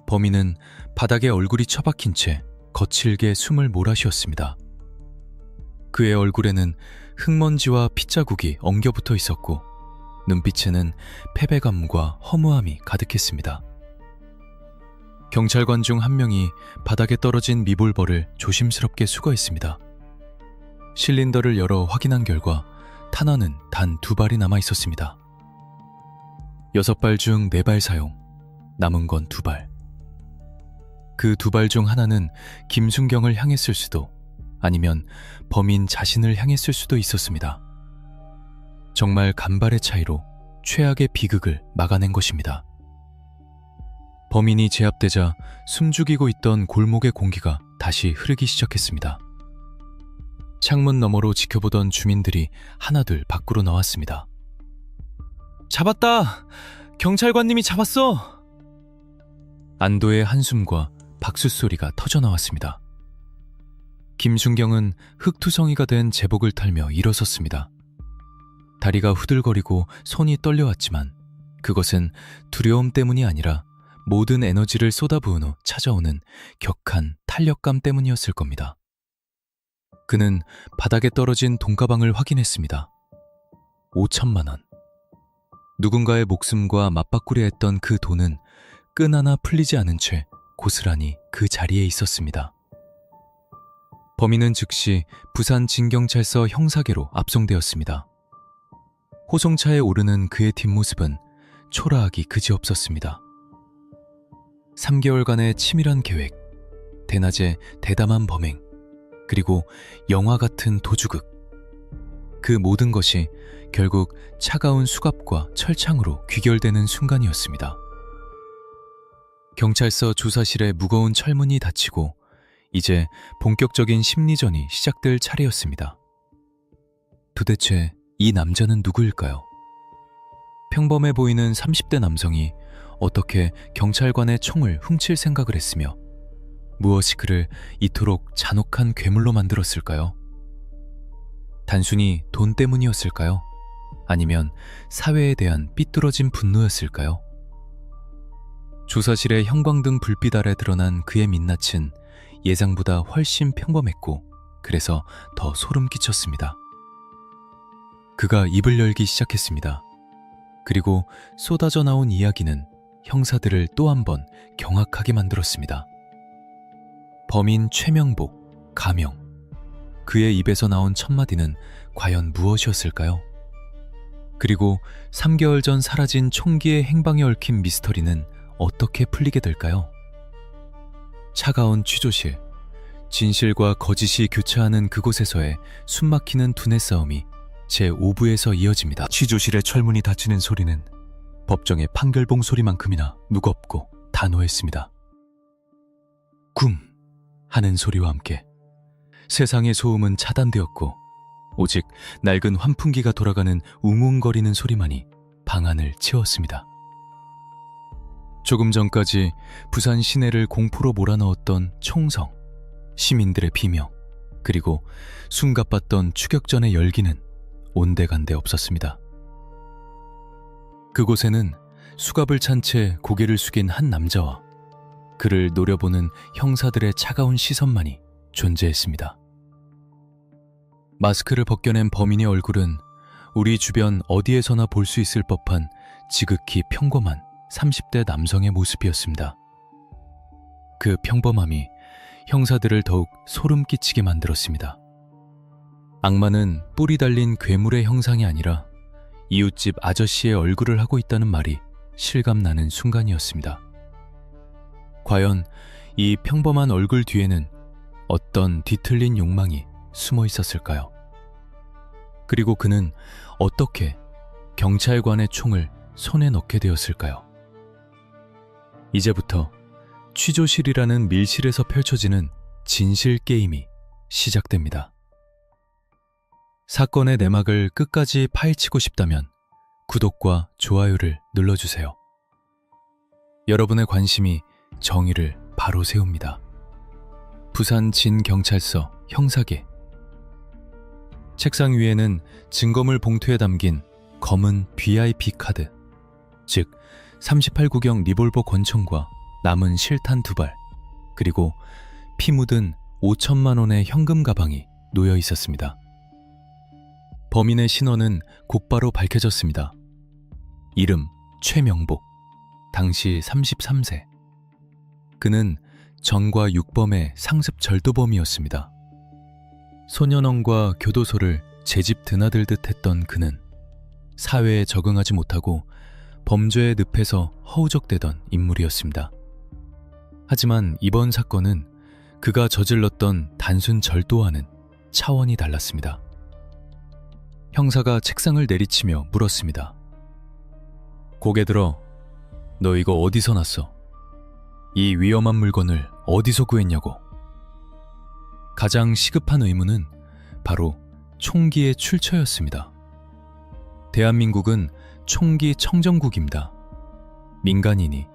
범인은 바닥에 얼굴이 처박힌 채 거칠게 숨을 몰아쉬었습니다. 그의 얼굴에는 흙먼지와 핏자국이 엉겨붙어 있었고 눈빛에는 패배감과 허무함이 가득했습니다. 경찰관 중 한 명이 바닥에 떨어진 미볼벌을 조심스럽게 수거했습니다. 실린더를 열어 확인한 결과 탄환은 단 2발이 남아 있었습니다. 6발 중 4발 사용, 남은 건 2발. 그 2발 중 하나는 김순경을 향했을 수도, 아니면 범인 자신을 향했을 수도 있었습니다. 정말 간발의 차이로 최악의 비극을 막아낸 것입니다. 범인이 제압되자 숨죽이고 있던 골목의 공기가 다시 흐르기 시작했습니다. 창문 너머로 지켜보던 주민들이 하나둘 밖으로 나왔습니다. 잡았다! 경찰관님이 잡았어! 안도의 한숨과 박수 소리가 터져나왔습니다. 김순경은 흙투성이가 된 제복을 털며 일어섰습니다. 다리가 후들거리고 손이 떨려왔지만 그것은 두려움 때문이 아니라 모든 에너지를 쏟아부은 후 찾아오는 격한 탄력감 때문이었을 겁니다. 그는 바닥에 떨어진 돈가방을 확인했습니다. 5천만 원. 누군가의 목숨과 맞바꾸려 했던 그 돈은 끈 하나 풀리지 않은 채 고스란히 그 자리에 있었습니다. 범인은 즉시 부산 진경찰서 형사계로 압송되었습니다. 호송차에 오르는 그의 뒷모습은 초라하기 그지없었습니다. 3개월간의 치밀한 계획, 대낮에 대담한 범행, 그리고 영화 같은 도주극. 그 모든 것이 결국 차가운 수갑과 철창으로 귀결되는 순간이었습니다. 경찰서 조사실의 무거운 철문이 닫히고 이제 본격적인 심리전이 시작될 차례였습니다. 도대체 이 남자는 누구일까요? 평범해 보이는 30대 남성이 어떻게 경찰관의 총을 훔칠 생각을 했으며 무엇이 그를 이토록 잔혹한 괴물로 만들었을까요? 단순히 돈 때문이었을까요? 아니면 사회에 대한 삐뚤어진 분노였을까요? 조사실의 형광등 불빛 아래 드러난 그의 민낯은 예상보다 훨씬 평범했고 그래서 더 소름 끼쳤습니다. 그가 입을 열기 시작했습니다. 그리고 쏟아져 나온 이야기는 형사들을 또 한 번 경악하게 만들었습니다. 범인 최명복, 가명. 그의 입에서 나온 첫마디는 과연 무엇이었을까요? 그리고 3개월 전 사라진 총기의 행방에 얽힌 미스터리는 어떻게 풀리게 될까요? 차가운 취조실, 진실과 거짓이 교차하는 그곳에서의 숨막히는 두뇌 싸움이 제5부에서 이어집니다. 취조실의 철문이 닫히는 소리는 법정의 판결봉 소리만큼이나 무겁고 단호했습니다. 굼 하는 소리와 함께 세상의 소음은 차단되었고 오직 낡은 환풍기가 돌아가는 웅웅거리는 소리만이 방안을 채웠습니다. 조금 전까지 부산 시내를 공포로 몰아넣었던 총성, 시민들의 비명, 그리고 숨가빴던 추격전의 열기는 온데간데 없었습니다. 그곳에는 수갑을 찬 채 고개를 숙인 한 남자와 그를 노려보는 형사들의 차가운 시선만이 존재했습니다. 마스크를 벗겨낸 범인의 얼굴은 우리 주변 어디에서나 볼 수 있을 법한 지극히 평범한 30대 남성의 모습이었습니다. 그 평범함이 형사들을 더욱 소름 끼치게 만들었습니다. 악마는 뿔이 달린 괴물의 형상이 아니라 이웃집 아저씨의 얼굴을 하고 있다는 말이 실감나는 순간이었습니다. 과연 이 평범한 얼굴 뒤에는 어떤 뒤틀린 욕망이 숨어 있었을까요? 그리고 그는 어떻게 경찰관의 총을 손에 넣게 되었을까요? 이제부터 취조실이라는 밀실에서 펼쳐지는 진실 게임이 시작됩니다. 사건의 내막을 끝까지 파헤치고 싶다면 구독과 좋아요를 눌러주세요. 여러분의 관심이 정의를 바로 세웁니다. 부산 진경찰서 형사계. 책상 위에는 증거물 봉투에 담긴 검은 VIP 카드, 즉 38구경 리볼버 권총과 남은 실탄 2발, 그리고 피 묻은 5천만 원의 현금 가방이 놓여 있었습니다. 범인의 신원은 곧바로 밝혀졌습니다. 이름 최명복, 당시 33세. 그는 전과 6범의 상습 절도범이었습니다. 소년원과 교도소를 제 집 드나들듯 했던 그는 사회에 적응하지 못하고 범죄의 늪에서 허우적대던 인물이었습니다. 하지만 이번 사건은 그가 저질렀던 단순 절도와는 차원이 달랐습니다. 형사가 책상을 내리치며 물었습니다. 고개 들어, 너 이거 어디서 났어? 이 위험한 물건을 어디서 구했냐고. 가장 시급한 의무는 바로 총기의 출처였습니다. 대한민국은 총기 청정국입니다. 민간인이,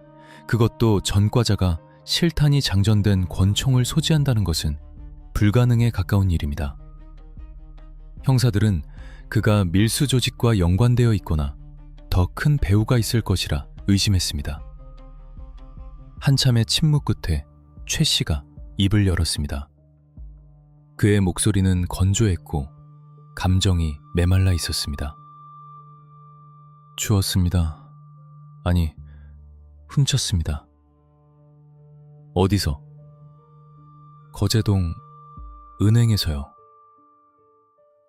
그것도 전과자가 실탄이 장전된 권총을 소지한다는 것은 불가능에 가까운 일입니다. 형사들은 그가 밀수 조직과 연관되어 있거나 더 큰 배후가 있을 것이라 의심했습니다. 한참의 침묵 끝에 최 씨가 입을 열었습니다. 그의 목소리는 건조했고 감정이 메말라 있었습니다. 주웠습니다. 아니, 훔쳤습니다. 어디서? 거제동 은행에서요.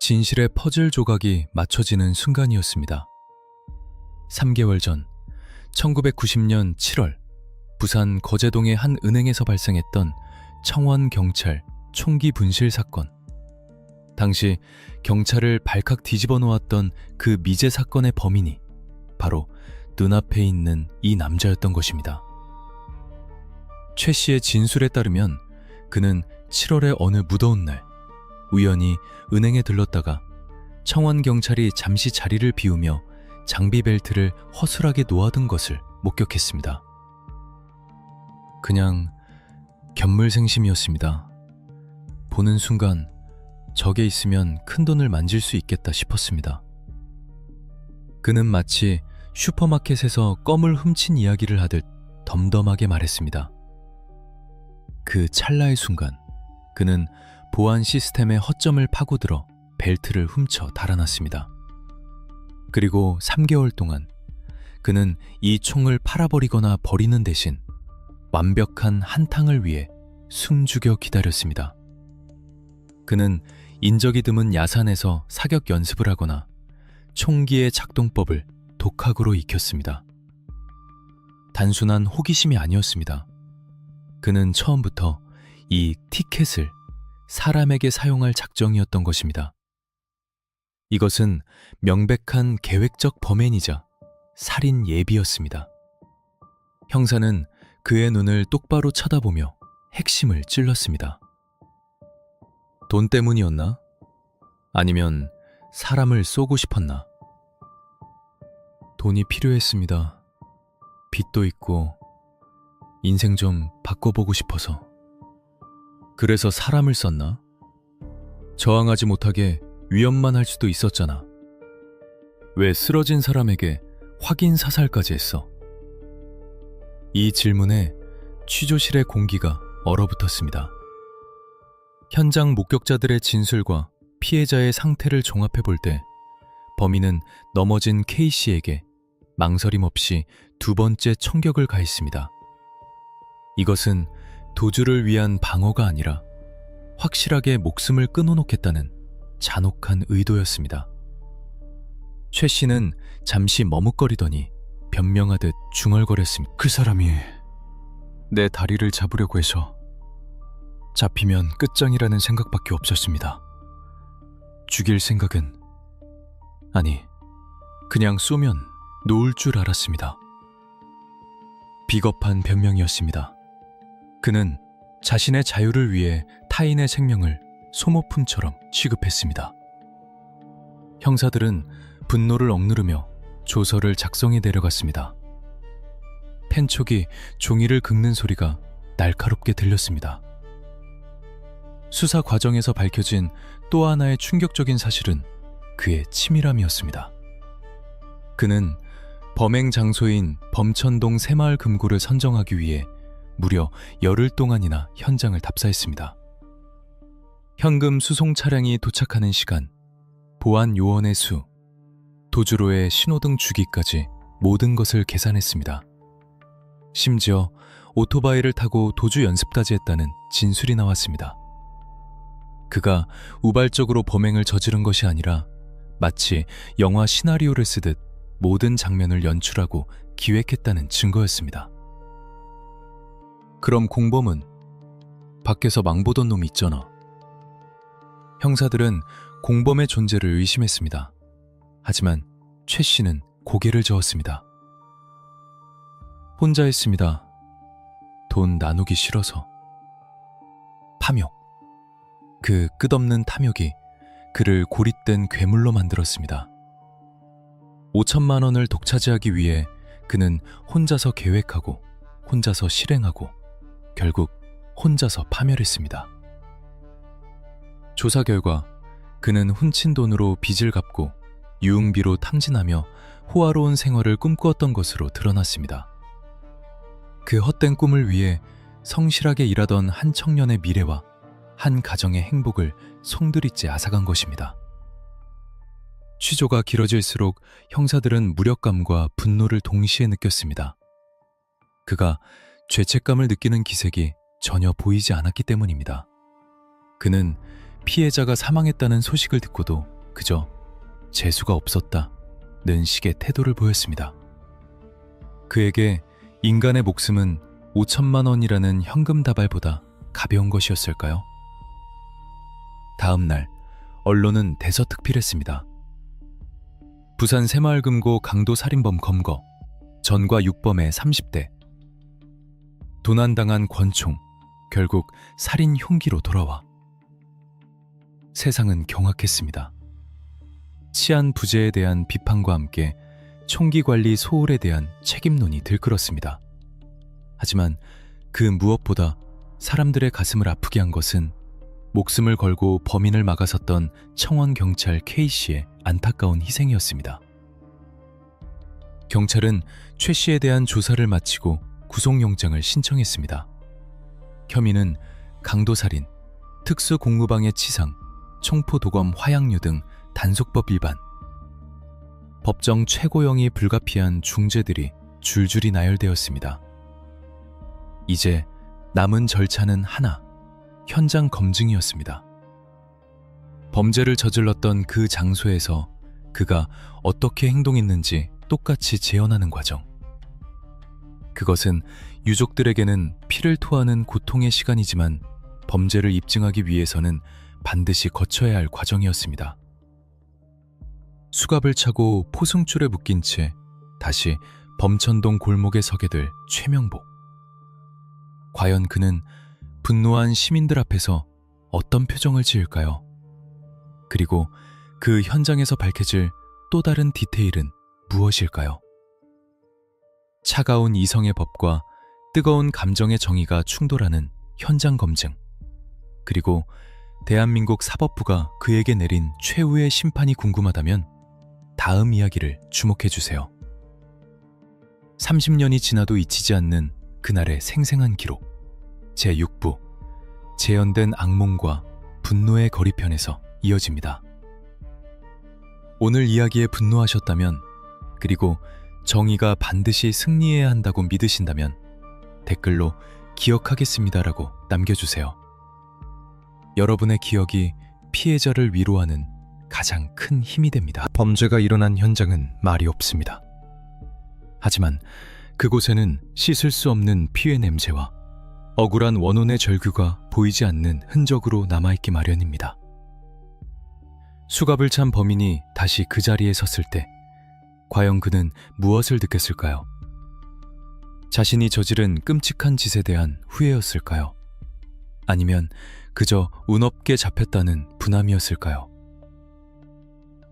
진실의 퍼즐 조각이 맞춰지는 순간이었습니다. 3개월 전 1990년 7월 부산 거제동의 한 은행에서 발생했던 청원경찰 총기 분실 사건. 당시 경찰을 발칵 뒤집어 놓았던 그 미제 사건의 범인이 바로 눈앞에 있는 이 남자였던 것입니다. 최 씨의 진술에 따르면 그는 7월의 어느 무더운 날 우연히 은행에 들렀다가 청원경찰이 잠시 자리를 비우며 장비 벨트를 허술하게 놓아둔 것을 목격했습니다. 그냥 견물생심이었습니다. 보는 순간 저게 있으면 큰돈을 만질 수 있겠다 싶었습니다. 그는 마치 슈퍼마켓에서 껌을 훔친 이야기를 하듯 덤덤하게 말했습니다. 그 찰나의 순간 그는 보안 시스템의 허점을 파고들어 벨트를 훔쳐 달아났습니다. 그리고 3개월 동안 그는 이 총을 팔아버리거나 버리는 대신 완벽한 한탕을 위해 숨죽여 기다렸습니다. 그는 인적이 드문 야산에서 사격 연습을 하거나 총기의 작동법을 독학으로 익혔습니다. 단순한 호기심이 아니었습니다. 그는 처음부터 이 티켓을 사람에게 사용할 작정이었던 것입니다. 이것은 명백한 계획적 범행이자 살인 예비였습니다. 형사는 그의 눈을 똑바로 쳐다보며 핵심을 찔렀습니다. 돈 때문이었나? 아니면 사람을 쏘고 싶었나? 돈이 필요했습니다. 빚도 있고 인생 좀 바꿔보고 싶어서. 그래서 사람을 썼나? 저항하지 못하게 위협만 할 수도 있었잖아. 왜 쓰러진 사람에게 확인 사살까지 했어? 이 질문에 취조실의 공기가 얼어붙었습니다. 현장 목격자들의 진술과 피해자의 상태를 종합해 볼 때 범인은 넘어진 K씨에게 망설임 없이 두 번째 총격을 가했습니다. 이것은 도주를 위한 방어가 아니라 확실하게 목숨을 끊어놓겠다는 잔혹한 의도였습니다. 최 씨는 잠시 머뭇거리더니 변명하듯 중얼거렸습니다. 그 사람이 내 다리를 잡으려고 해서 잡히면 끝장이라는 생각밖에 없었습니다. 죽일 생각은 아니, 그냥 쏘면 놓을 줄 알았습니다. 비겁한 변명이었습니다. 그는 자신의 자유를 위해 타인의 생명을 소모품처럼 취급했습니다. 형사들은 분노를 억누르며 조서를 작성해 내려갔습니다. 펜촉이 종이를 긁는 소리가 날카롭게 들렸습니다. 수사 과정에서 밝혀진 또 하나의 충격적인 사실은 그의 치밀함이었습니다. 그는 범행 장소인 범천동 새마을 금고를 선정하기 위해 무려 열흘 동안이나 현장을 답사했습니다. 현금 수송 차량이 도착하는 시간, 보안 요원의 수, 도주로의 신호등 주기까지 모든 것을 계산했습니다. 심지어 오토바이를 타고 도주 연습까지 했다는 진술이 나왔습니다. 그가 우발적으로 범행을 저지른 것이 아니라 마치 영화 시나리오를 쓰듯 모든 장면을 연출하고 기획했다는 증거였습니다. 그럼 공범은 밖에서 망보던 놈이 있잖아. 형사들은 공범의 존재를 의심했습니다. 하지만 최 씨는 고개를 저었습니다. 혼자 했습니다. 돈 나누기 싫어서. 탐욕. 그 끝없는 탐욕이 그를 고립된 괴물로 만들었습니다. 5천만 원을 독차지하기 위해 그는 혼자서 계획하고 혼자서 실행하고 결국 혼자서 파멸했습니다. 조사 결과 그는 훔친 돈으로 빚을 갚고 유흥비로 탕진하며 호화로운 생활을 꿈꾸었던 것으로 드러났습니다. 그 헛된 꿈을 위해 성실하게 일하던 한 청년의 미래와 한 가정의 행복을 송두리째 앗아간 것입니다. 취조가 길어질수록 형사들은 무력감과 분노를 동시에 느꼈습니다. 그가 죄책감을 느끼는 기색이 전혀 보이지 않았기 때문입니다. 그는 피해자가 사망했다는 소식을 듣고도 그저 재수가 없었다는 식의 태도를 보였습니다. 그에게 인간의 목숨은 5천만 원이라는 현금 다발보다 가벼운 것이었을까요? 다음 날 언론은 대서특필했습니다. 부산 새마을금고 강도 살인범 검거, 전과 육범의 30대. 도난당한 권총, 결국 살인 흉기로 돌아와. 세상은 경악했습니다. 치안 부재에 대한 비판과 함께 총기 관리 소홀에 대한 책임론이 들끓었습니다. 하지만 그 무엇보다 사람들의 가슴을 아프게 한 것은 목숨을 걸고 범인을 막아섰던 청원경찰 K씨의 안타까운 희생이었습니다. 경찰은 최 씨에 대한 조사를 마치고 구속영장을 신청했습니다. 혐의는 강도살인, 특수공무방해 치상, 총포도검 화약류 등 단속법 위반. 법정 최고형이 불가피한 중죄들이 줄줄이 나열되었습니다. 이제 남은 절차는 하나, 현장 검증이었습니다. 범죄를 저질렀던 그 장소에서 그가 어떻게 행동했는지 똑같이 재현하는 과정. 그것은 유족들에게는 피를 토하는 고통의 시간이지만 범죄를 입증하기 위해서는 반드시 거쳐야 할 과정이었습니다. 수갑을 차고 포승줄에 묶인 채 다시 범천동 골목에 서게 될 최명복. 과연 그는 분노한 시민들 앞에서 어떤 표정을 지을까요? 그리고 그 현장에서 밝혀질 또 다른 디테일은 무엇일까요? 차가운 이성의 법과 뜨거운 감정의 정의가 충돌하는 현장 검증. 그리고 대한민국 사법부가 그에게 내린 최후의 심판이 궁금하다면 다음 이야기를 주목해주세요. 30년이 지나도 잊히지 않는 그날의 생생한 기록. 제6부 재현된 악몽과 분노의 거리편에서 이어집니다. 오늘 이야기에 분노하셨다면, 그리고 정의가 반드시 승리해야 한다고 믿으신다면 댓글로 기억하겠습니다라고 남겨주세요. 여러분의 기억이 피해자를 위로하는 가장 큰 힘이 됩니다. 범죄가 일어난 현장은 말이 없습니다. 하지만 그곳에는 씻을 수 없는 피의 냄새와 억울한 원혼의 절규가 보이지 않는 흔적으로 남아있기 마련입니다. 수갑을 찬 범인이 다시 그 자리에 섰을 때 과연 그는 무엇을 느꼈을까요? 자신이 저지른 끔찍한 짓에 대한 후회였을까요? 아니면 그저 운 없게 잡혔다는 분함이었을까요?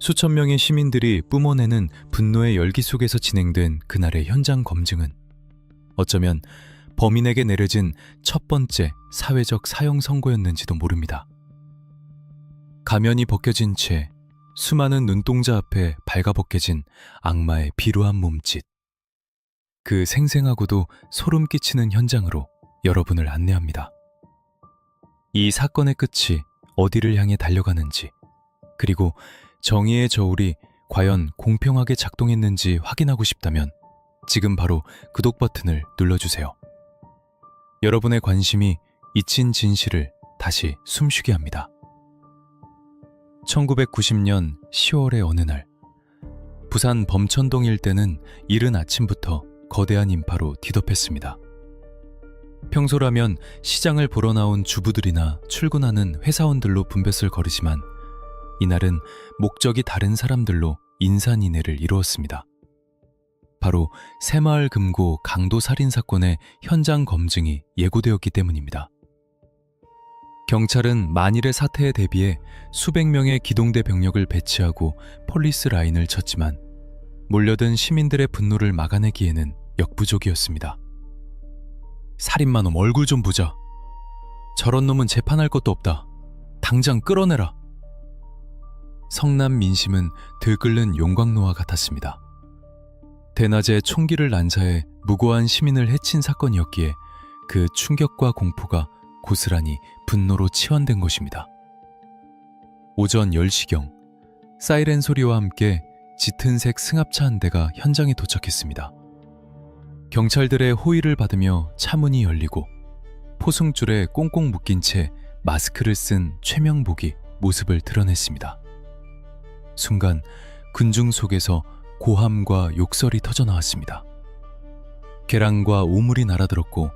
수천 명의 시민들이 뿜어내는 분노의 열기 속에서 진행된 그날의 현장 검증은 어쩌면 범인에게 내려진 첫 번째 사회적 사형 선고였는지도 모릅니다. 가면이 벗겨진 채 수많은 눈동자 앞에 발가벗겨진 악마의 비루한 몸짓. 그 생생하고도 소름 끼치는 현장으로 여러분을 안내합니다. 이 사건의 끝이 어디를 향해 달려가는지, 그리고 정의의 저울이 과연 공평하게 작동했는지 확인하고 싶다면 지금 바로 구독 버튼을 눌러주세요. 여러분의 관심이 잊힌 진실을 다시 숨쉬게 합니다. 1990년 10월의 어느 날, 부산 범천동 일대는 이른 아침부터 거대한 인파로 뒤덮였습니다. 평소라면 시장을 보러 나온 주부들이나 출근하는 회사원들로 분뱃을 거리지만 이날은 목적이 다른 사람들로 인산인해를 이루었습니다. 바로 새마을 금고 강도 살인 사건의 현장 검증이 예고되었기 때문입니다. 경찰은 만일의 사태에 대비해 수백 명의 기동대 병력을 배치하고 폴리스 라인을 쳤지만 몰려든 시민들의 분노를 막아내기에는 역부족이었습니다. 살인마 놈 얼굴 좀 보자. 저런 놈은 재판할 것도 없다. 당장 끌어내라. 성남 민심은 들끓는 용광로와 같았습니다. 대낮에 총기를 난사해 무고한 시민을 해친 사건이었기에 그 충격과 공포가 고스란히 분노로 치환된 것입니다. 오전 10시경 사이렌 소리와 함께 짙은색 승합차 한 대가 현장에 도착했습니다. 경찰들의 호의를 받으며 차문이 열리고 포승줄에 꽁꽁 묶인 채 마스크를 쓴 최명복이 모습을 드러냈습니다. 순간 군중 속에서 고함과 욕설이 터져나왔습니다. 계란과 오물이 날아들었고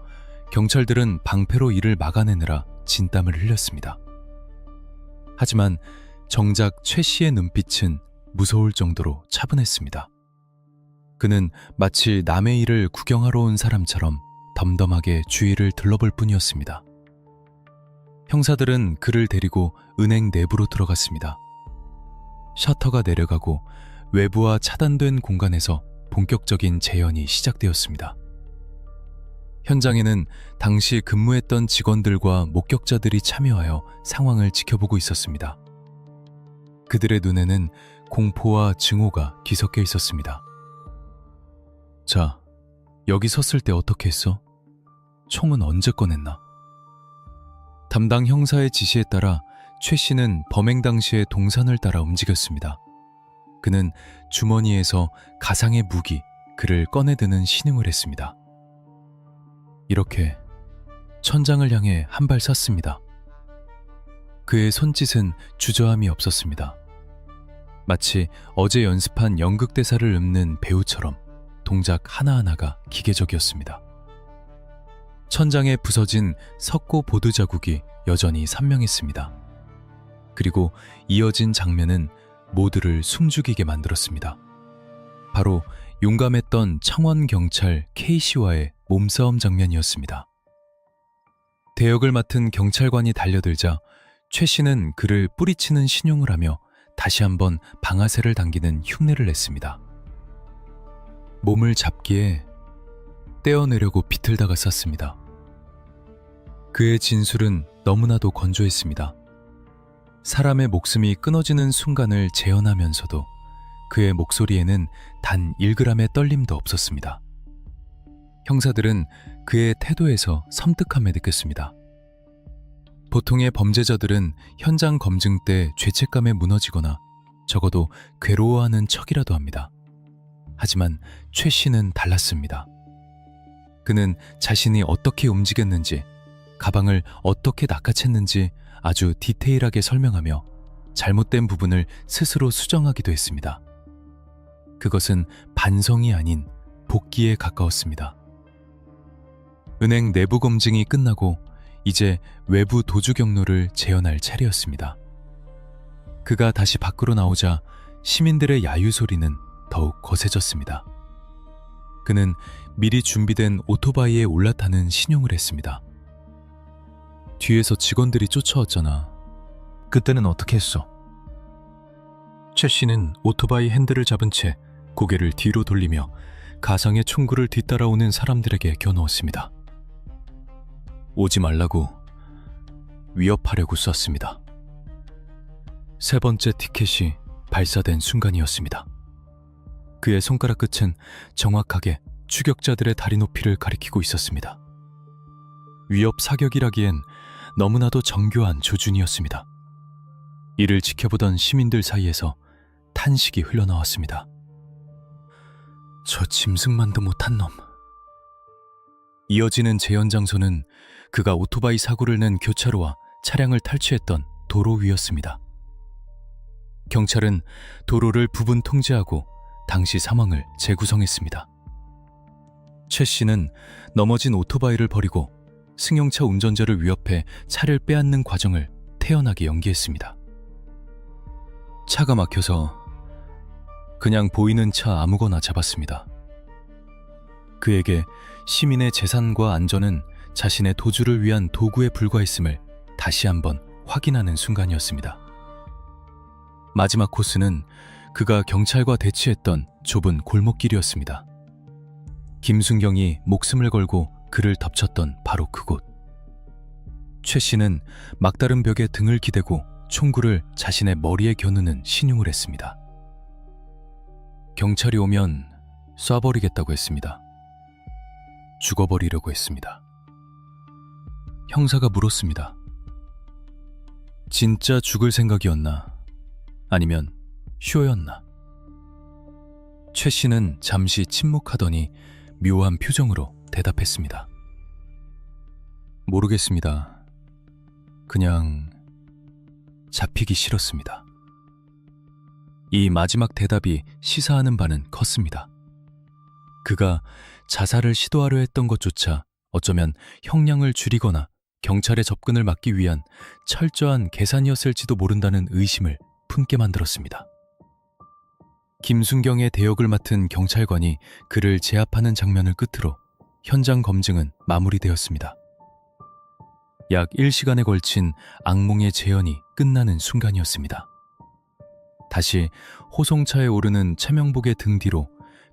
경찰들은 방패로 이를 막아내느라 진땀을 흘렸습니다. 하지만 정작 최 씨의 눈빛은 무서울 정도로 차분했습니다. 그는 마치 남의 일을 구경하러 온 사람처럼 덤덤하게 주위를 둘러볼 뿐이었습니다. 형사들은 그를 데리고 은행 내부로 들어갔습니다. 셔터가 내려가고 외부와 차단된 공간에서 본격적인 재연이 시작되었습니다. 현장에는 당시 근무했던 직원들과 목격자들이 참여하여 상황을 지켜보고 있었습니다. 그들의 눈에는 공포와 증오가 뒤섞여 있었습니다. 자, 여기 섰을 때 어떻게 했어? 총은 언제 꺼냈나? 담당 형사의 지시에 따라 최 씨는 범행 당시의 동선을 따라 움직였습니다. 그는 주머니에서 가상의 무기, 그를 꺼내드는 신용을 했습니다. 이렇게 천장을 향해 한 발 쐈습니다. 그의 손짓은 주저함이 없었습니다. 마치 어제 연습한 연극대사를 읊는 배우처럼 동작 하나하나가 기계적이었습니다. 천장에 부서진 석고 보드 자국이 여전히 선명했습니다. 그리고 이어진 장면은 모두를 숨죽이게 만들었습니다. 바로 용감했던 청원경찰 K씨와의 몸싸움 장면이었습니다. 대역을 맡은 경찰관이 달려들자 최 씨는 그를 뿌리치는 신용을 하며 다시 한번 방아쇠를 당기는 흉내를 냈습니다. 몸을 잡기에 떼어내려고 비틀다가 쐈습니다. 그의 진술은 너무나도 건조했습니다. 사람의 목숨이 끊어지는 순간을 재현하면서도 그의 목소리에는 단 1g의 떨림도 없었습니다. 형사들은 그의 태도에서 섬뜩함을 느꼈습니다. 보통의 범죄자들은 현장 검증 때 죄책감에 무너지거나 적어도 괴로워하는 척이라도 합니다. 하지만 최 씨는 달랐습니다. 그는 자신이 어떻게 움직였는지, 가방을 어떻게 낚아챘는지 아주 디테일하게 설명하며 잘못된 부분을 스스로 수정하기도 했습니다. 그것은 반성이 아닌 복귀에 가까웠습니다. 은행 내부 검증이 끝나고 이제 외부 도주 경로를 재현할 차례였습니다. 그가 다시 밖으로 나오자 시민들의 야유 소리는 더욱 거세졌습니다. 그는 미리 준비된 오토바이에 올라타는 신용을 했습니다. 뒤에서 직원들이 쫓아왔잖아. 그때는 어떻게 했어? 최 씨는 오토바이 핸들을 잡은 채 고개를 뒤로 돌리며 가상의 총구를 뒤따라오는 사람들에게 겨누었습니다. 오지 말라고, 위협하려고 쐈습니다. 세 번째 티켓이 발사된 순간이었습니다. 그의 손가락 끝은 정확하게 추격자들의 다리 높이를 가리키고 있었습니다. 위협 사격이라기엔 너무나도 정교한 조준이었습니다. 이를 지켜보던 시민들 사이에서 탄식이 흘러나왔습니다. 저 짐승만도 못한 놈. 이어지는 재현 장소는 그가 오토바이 사고를 낸 교차로와 차량을 탈취했던 도로 위였습니다. 경찰은 도로를 부분 통제하고 당시 상황을 재구성했습니다. 최 씨는 넘어진 오토바이를 버리고 승용차 운전자를 위협해 차를 빼앗는 과정을 태연하게 연기했습니다. 차가 막혀서 그냥 보이는 차 아무거나 잡았습니다. 그에게 시민의 재산과 안전은 자신의 도주를 위한 도구에 불과했음을 다시 한번 확인하는 순간이었습니다. 마지막 코스는 그가 경찰과 대치했던 좁은 골목길이었습니다. 김순경이 목숨을 걸고 그를 덮쳤던 바로 그곳. 최 씨는 막다른 벽에 등을 기대고 총구를 자신의 머리에 겨누는 신용을 했습니다. 경찰이 오면 쏴버리겠다고 했습니다. 죽어버리려고 했습니다. 형사가 물었습니다. 진짜 죽을 생각이었나? 아니면 쇼였나? 최 씨는 잠시 침묵하더니 묘한 표정으로 대답했습니다. 모르겠습니다. 그냥 잡히기 싫었습니다. 이 마지막 대답이 시사하는 바는 컸습니다. 그가 자살을 시도하려 했던 것조차 어쩌면 형량을 줄이거나 경찰의 접근을 막기 위한 철저한 계산이었을지도 모른다는 의심을 품게 만들었습니다. 김순경의 대역을 맡은 경찰관이 그를 제압하는 장면을 끝으로 현장 검증은 마무리되었습니다. 약 1시간에 걸친 악몽의 재현이 끝나는 순간이었습니다. 다시 호송차에 오르는 최명복의 등 뒤로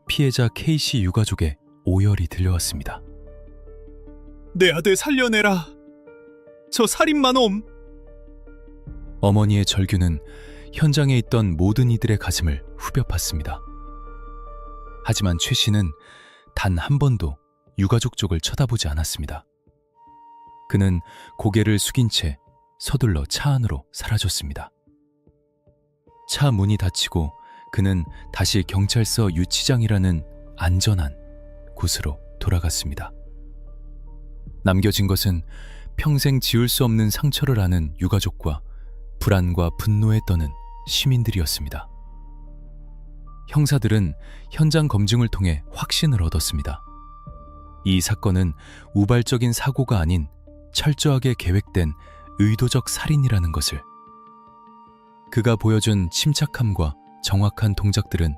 피해자 K씨 유가족의 오열이 들려왔습니다. 내 아들 살려내라. 저 살인마놈. 어머니의 절규는 현장에 있던 모든 이들의 가슴을 후벼 팠습니다. 하지만 최 씨는 단 한 번도 유가족 쪽을 쳐다보지 않았습니다. 그는 고개를 숙인 채 서둘러 차 안으로 사라졌습니다. 차 문이 닫히고 그는 다시 경찰서 유치장이라는 안전한 곳으로 돌아갔습니다. 남겨진 것은 평생 지울 수 없는 상처를 아는 유가족과 불안과 분노에 떠는 시민들이었습니다. 형사들은 현장 검증을 통해 확신을 얻었습니다. 이 사건은 우발적인 사고가 아닌 철저하게 계획된 의도적 살인이라는 것을. 그가 보여준 침착함과 정확한 동작들은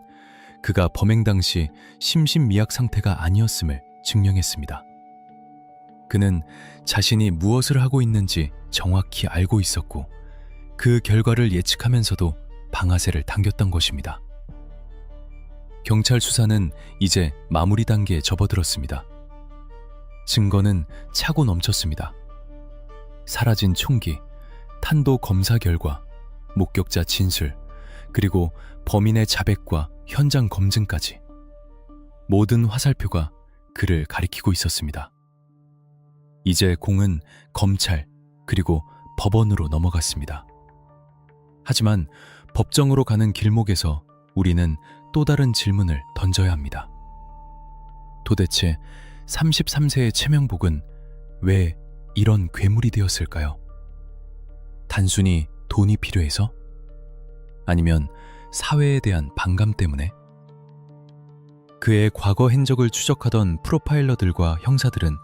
그가 범행 당시 심신미약 상태가 아니었음을 증명했습니다. 그는 자신이 무엇을 하고 있는지 정확히 알고 있었고 그 결과를 예측하면서도 방아쇠를 당겼던 것입니다. 경찰 수사는 이제 마무리 단계에 접어들었습니다. 증거는 차고 넘쳤습니다. 사라진 총기, 탄도 검사 결과, 목격자 진술, 그리고 범인의 자백과 현장 검증까지 모든 화살표가 그를 가리키고 있었습니다. 이제 공은 검찰 그리고 법원으로 넘어갔습니다. 하지만 법정으로 가는 길목에서 우리는 또 다른 질문을 던져야 합니다. 도대체 33세의 최명복은 왜 이런 괴물이 되었을까요? 단순히 돈이 필요해서? 아니면 사회에 대한 반감 때문에? 그의 과거 행적을 추적하던 프로파일러들과 형사들은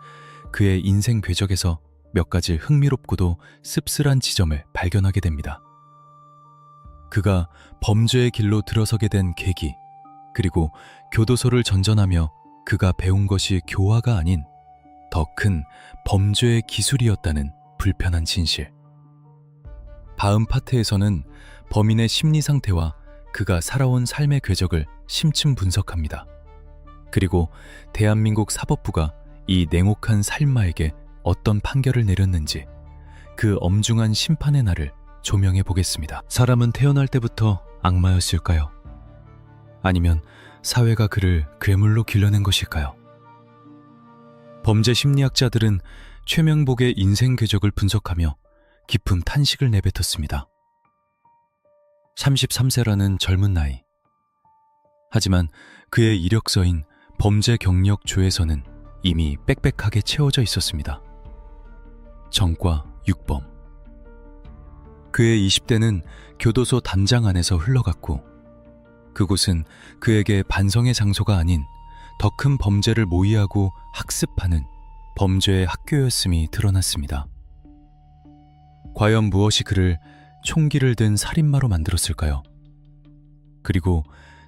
그의 인생 궤적에서 몇 가지 흥미롭고도 씁쓸한 지점을 발견하게 됩니다. 그가 범죄의 길로 들어서게 된 계기, 그리고 교도소를 전전하며 그가 배운 것이 교화가 아닌 더 큰 범죄의 기술이었다는 불편한 진실. 다음 파트에서는 범인의 심리 상태와 그가 살아온 삶의 궤적을 심층 분석합니다. 그리고 대한민국 사법부가 이 냉혹한 살인마에게 어떤 판결을 내렸는지 그 엄중한 심판의 날을 조명해 보겠습니다. 사람은 태어날 때부터 악마였을까요? 아니면 사회가 그를 괴물로 길러낸 것일까요? 범죄 심리학자들은 최명복의 인생 궤적을 분석하며 깊은 탄식을 내뱉었습니다. 33세라는 젊은 나이. 하지만 그의 이력서인 범죄 경력 조에서는 이미 빽빽하게 채워져 있었습니다. 전과 6범. 그의 20대는 교도소 담장 안에서 흘러갔고 그곳은 그에게 반성의 장소가 아닌 더 큰 범죄를 모의하고 학습하는 범죄의 학교였음이 드러났습니다. 과연 무엇이 그를 총기를 든 살인마로 만들었을까요? 그리고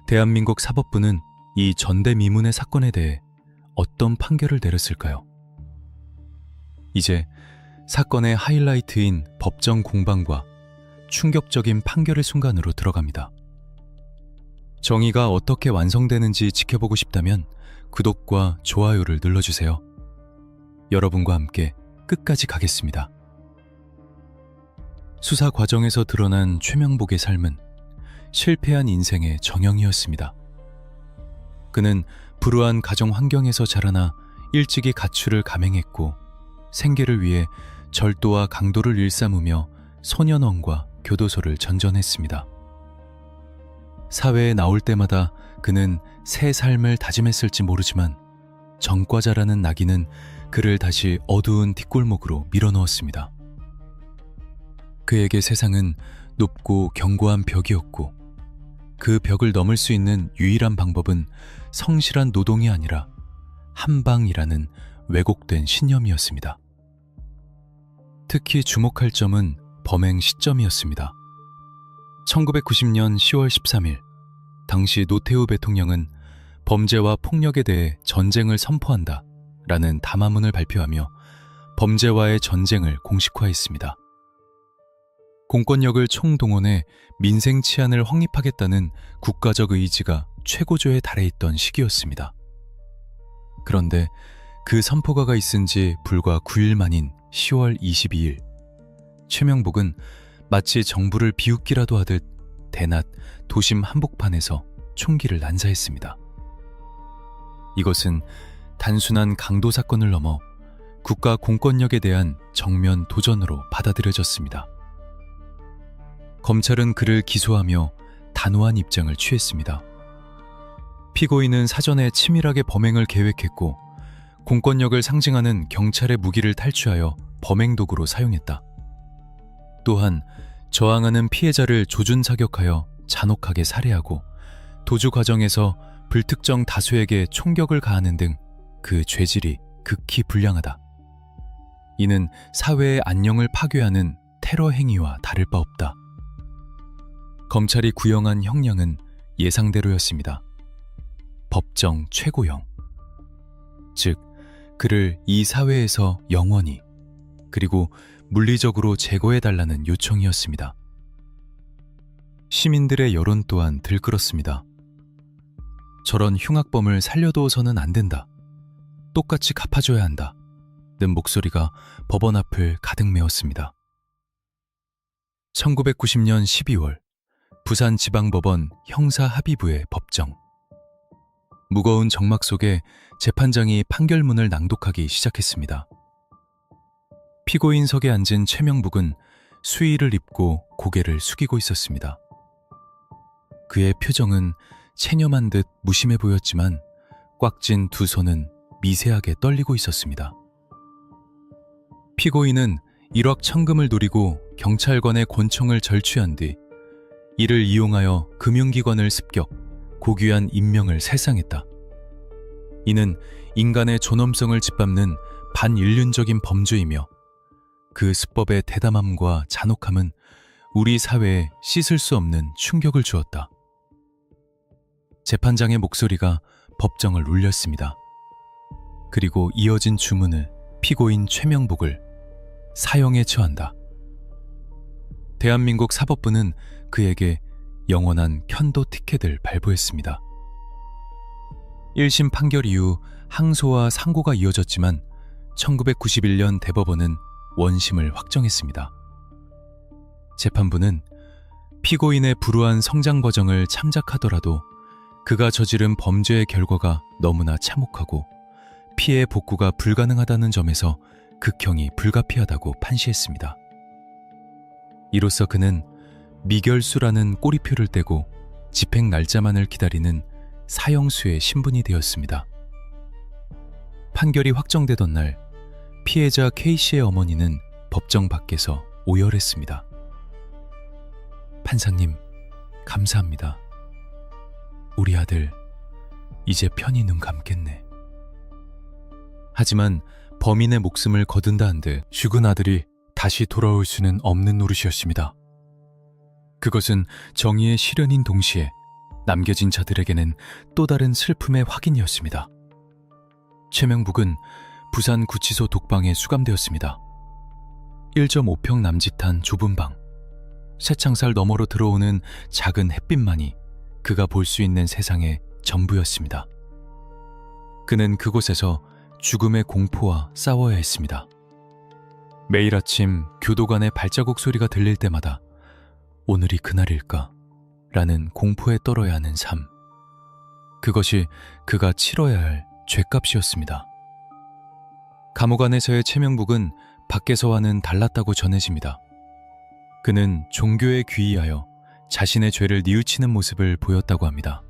대한민국 사법부는 이 전대미문의 사건에 대해 어떤 판결을 내렸을까요? 이제 사건의 하이라이트인 법정 공방과 충격적인 판결의 순간으로 들어갑니다. 정의가 어떻게 완성되는지 지켜보고 싶다면 구독과 좋아요를 눌러주세요. 여러분과 함께 끝까지 가겠습니다. 수사 과정에서 드러난 최명복의 삶은 실패한 인생의 정형이었습니다. 그는 불우한 가정 환경에서 자라나 일찍이 가출을 감행했고 생계를 위해 절도와 강도를 일삼으며 소년원과 교도소를 전전했습니다. 사회에 나올 때마다 그는 새 삶을 다짐했을지 모르지만 전과자라는 낙인은 그를 다시 어두운 뒷골목으로 밀어넣었습니다. 그에게 세상은 높고 견고한 벽이었고 그 벽을 넘을 수 있는 유일한 방법은 성실한 노동이 아니라 한방이라는 왜곡된 신념이었습니다. 특히 주목할 점은 범행 시점이었습니다. 1990년 10월 13일, 당시 노태우 대통령은 범죄와 폭력에 대해 전쟁을 선포한다 라는 담화문을 발표하며 범죄와의 전쟁을 공식화했습니다. 공권력을 총동원해 민생 치안을 확립하겠다는 국가적 의지가 최고조에 달해 있던 시기였습니다. 그런데 그 선포가가 있은 지 불과 9일 만인 10월 22일, 최명복은 마치 정부를 비웃기라도 하듯 대낮 도심 한복판에서 총기를 난사했습니다. 이것은 단순한 강도 사건을 넘어 국가 공권력에 대한 정면 도전으로 받아들여졌습니다. 검찰은 그를 기소하며 단호한 입장을 취했습니다. 피고인은 사전에 치밀하게 범행을 계획했고 공권력을 상징하는 경찰의 무기를 탈취하여 범행 도구로 사용했다. 또한 저항하는 피해자를 조준사격하여 잔혹하게 살해하고 도주 과정에서 불특정 다수에게 총격을 가하는 등 그 죄질이 극히 불량하다. 이는 사회의 안녕을 파괴하는 테러 행위와 다를 바 없다. 검찰이 구형한 형량은 예상대로였습니다. 법정 최고형. 즉, 그를 이 사회에서 영원히 그리고 물리적으로 제거해달라는 요청이었습니다. 시민들의 여론 또한 들끓었습니다. 저런 흉악범을 살려두어서는 안 된다. 똑같이 갚아줘야 한다. 는 목소리가 법원 앞을 가득 메웠습니다. 1990년 12월 부산지방법원 형사합의부의 법정. 무거운 정막 속에 재판장이 판결문을 낭독하기 시작했습니다. 피고인석에 앉은 최명복은 수의를 입고 고개를 숙이고 있었습니다. 그의 표정은 체념한 듯 무심해 보였지만 꽉 쥔 두 손은 미세하게 떨리고 있었습니다. 피고인은 일확천금을 노리고 경찰관의 권총을 절취한 뒤 이를 이용하여 금융기관을 습격, 고귀한 인명을 살상했다. 이는 인간의 존엄성을 짓밟는 반인륜적인 범죄이며 그 수법의 대담함과 잔혹함은 우리 사회에 씻을 수 없는 충격을 주었다. 재판장의 목소리가 법정을 울렸습니다. 그리고 이어진 주문을 피고인 최명복을 사형에 처한다. 대한민국 사법부는 그에게 영원한 편도 티켓을 발부했습니다. 1심 판결 이후 항소와 상고가 이어졌지만 1991년 대법원은 원심을 확정했습니다. 재판부는 피고인의 불우한 성장 과정을 참작하더라도 그가 저지른 범죄의 결과가 너무나 참혹하고 피해 복구가 불가능하다는 점에서 극형이 불가피하다고 판시했습니다. 이로써 그는 미결수라는 꼬리표를 떼고 집행 날짜만을 기다리는 사형수의 신분이 되었습니다. 판결이 확정되던 날 피해자 K씨의 어머니는 법정 밖에서 오열했습니다. 판사님, 감사합니다. 우리 아들 이제 편히 눈 감겠네. 하지만 범인의 목숨을 거둔다 한들 죽은 아들이 다시 돌아올 수는 없는 노릇이었습니다. 그것은 정의의 실현인 동시에 남겨진 자들에게는 또 다른 슬픔의 확인이었습니다. 최명복은 부산 구치소 독방에 수감되었습니다. 1.5평 남짓한 좁은 방, 새창살 너머로 들어오는 작은 햇빛만이 그가 볼 수 있는 세상의 전부였습니다. 그는 그곳에서 죽음의 공포와 싸워야 했습니다. 매일 아침 교도관의 발자국 소리가 들릴 때마다 오늘이 그날일까? 라는 공포에 떨어야 하는 삶. 그것이 그가 치러야 할 죗값이었습니다. 감옥 안에서의 최명복은 밖에서와는 달랐다고 전해집니다. 그는 종교에 귀의하여 자신의 죄를 뉘우치는 모습을 보였다고 합니다.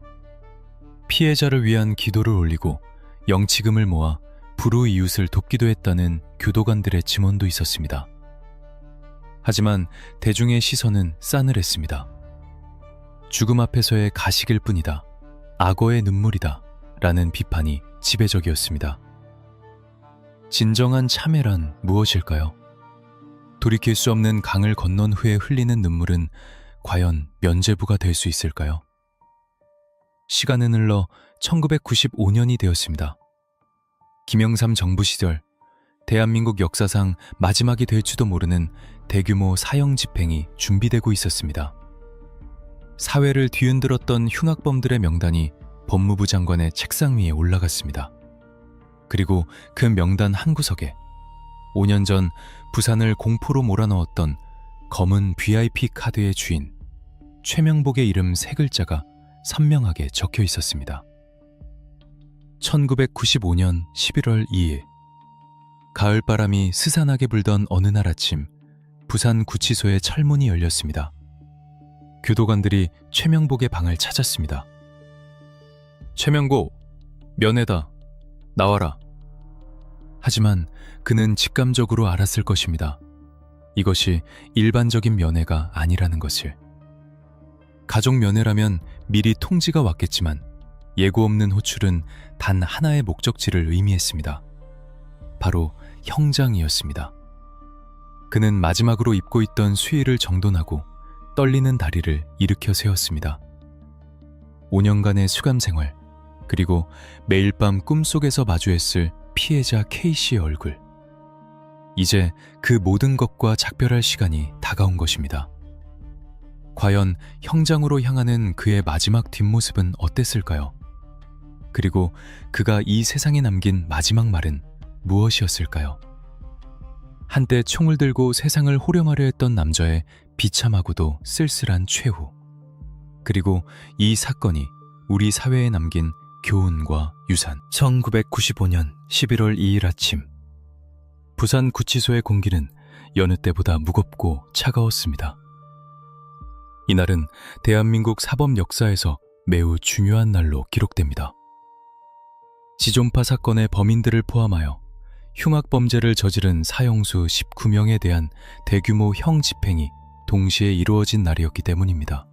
피해자를 위한 기도를 올리고 영치금을 모아 불우이웃을 돕기도 했다는 교도관들의 증언도 있었습니다. 하지만 대중의 시선은 싸늘했습니다. 죽음 앞에서의 가식일 뿐이다, 악어의 눈물이다 라는 비판이 지배적이었습니다. 진정한 참회란 무엇일까요? 돌이킬 수 없는 강을 건넌 후에 흘리는 눈물은 과연 면죄부가 될 수 있을까요? 시간은 흘러 1995년이 되었습니다. 김영삼 정부 시절 대한민국 역사상 마지막이 될지도 모르는 대규모 사형 집행이 준비되고 있었습니다. 사회를 뒤흔들었던 흉악범들의 명단이 법무부 장관의 책상 위에 올라갔습니다. 그리고 그 명단 한 구석에 5년 전 부산을 공포로 몰아넣었던 검은 VIP 카드의 주인 최명복의 이름 3글자가 선명하게 적혀 있었습니다. 1995년 11월 2일, 가을바람이 스산하게 불던 어느 날 아침, 부산 구치소의 철문이 열렸습니다. 교도관들이 최명복의 방을 찾았습니다. 최명복, 면회다. 나와라. 하지만 그는 직감적으로 알았을 것입니다. 이것이 일반적인 면회가 아니라는 것을. 가족 면회라면 미리 통지가 왔겠지만 예고 없는 호출은 단 하나의 목적지를 의미했습니다. 바로 형장이었습니다. 그는 마지막으로 입고 있던 수의를 정돈하고 떨리는 다리를 일으켜 세웠습니다. 5년간의 수감 생활, 그리고 매일 밤 꿈속에서 마주했을 피해자 K씨의 얼굴. 이제 그 모든 것과 작별할 시간이 다가온 것입니다. 과연 형장으로 향하는 그의 마지막 뒷모습은 어땠을까요? 그리고 그가 이 세상에 남긴 마지막 말은 무엇이었을까요? 한때 총을 들고 세상을 호령하려 했던 남자의 비참하고도 쓸쓸한 최후. 그리고 이 사건이 우리 사회에 남긴 교훈과 유산. 1995년 11월 2일 아침, 부산 구치소의 공기는 여느 때보다 무겁고 차가웠습니다. 이날은 대한민국 사법 역사에서 매우 중요한 날로 기록됩니다. 지존파 사건의 범인들을 포함하여 흉악범죄를 저지른 사형수 19명에 대한 대규모 형 집행이 동시에 이루어진 날이었기 때문입니다.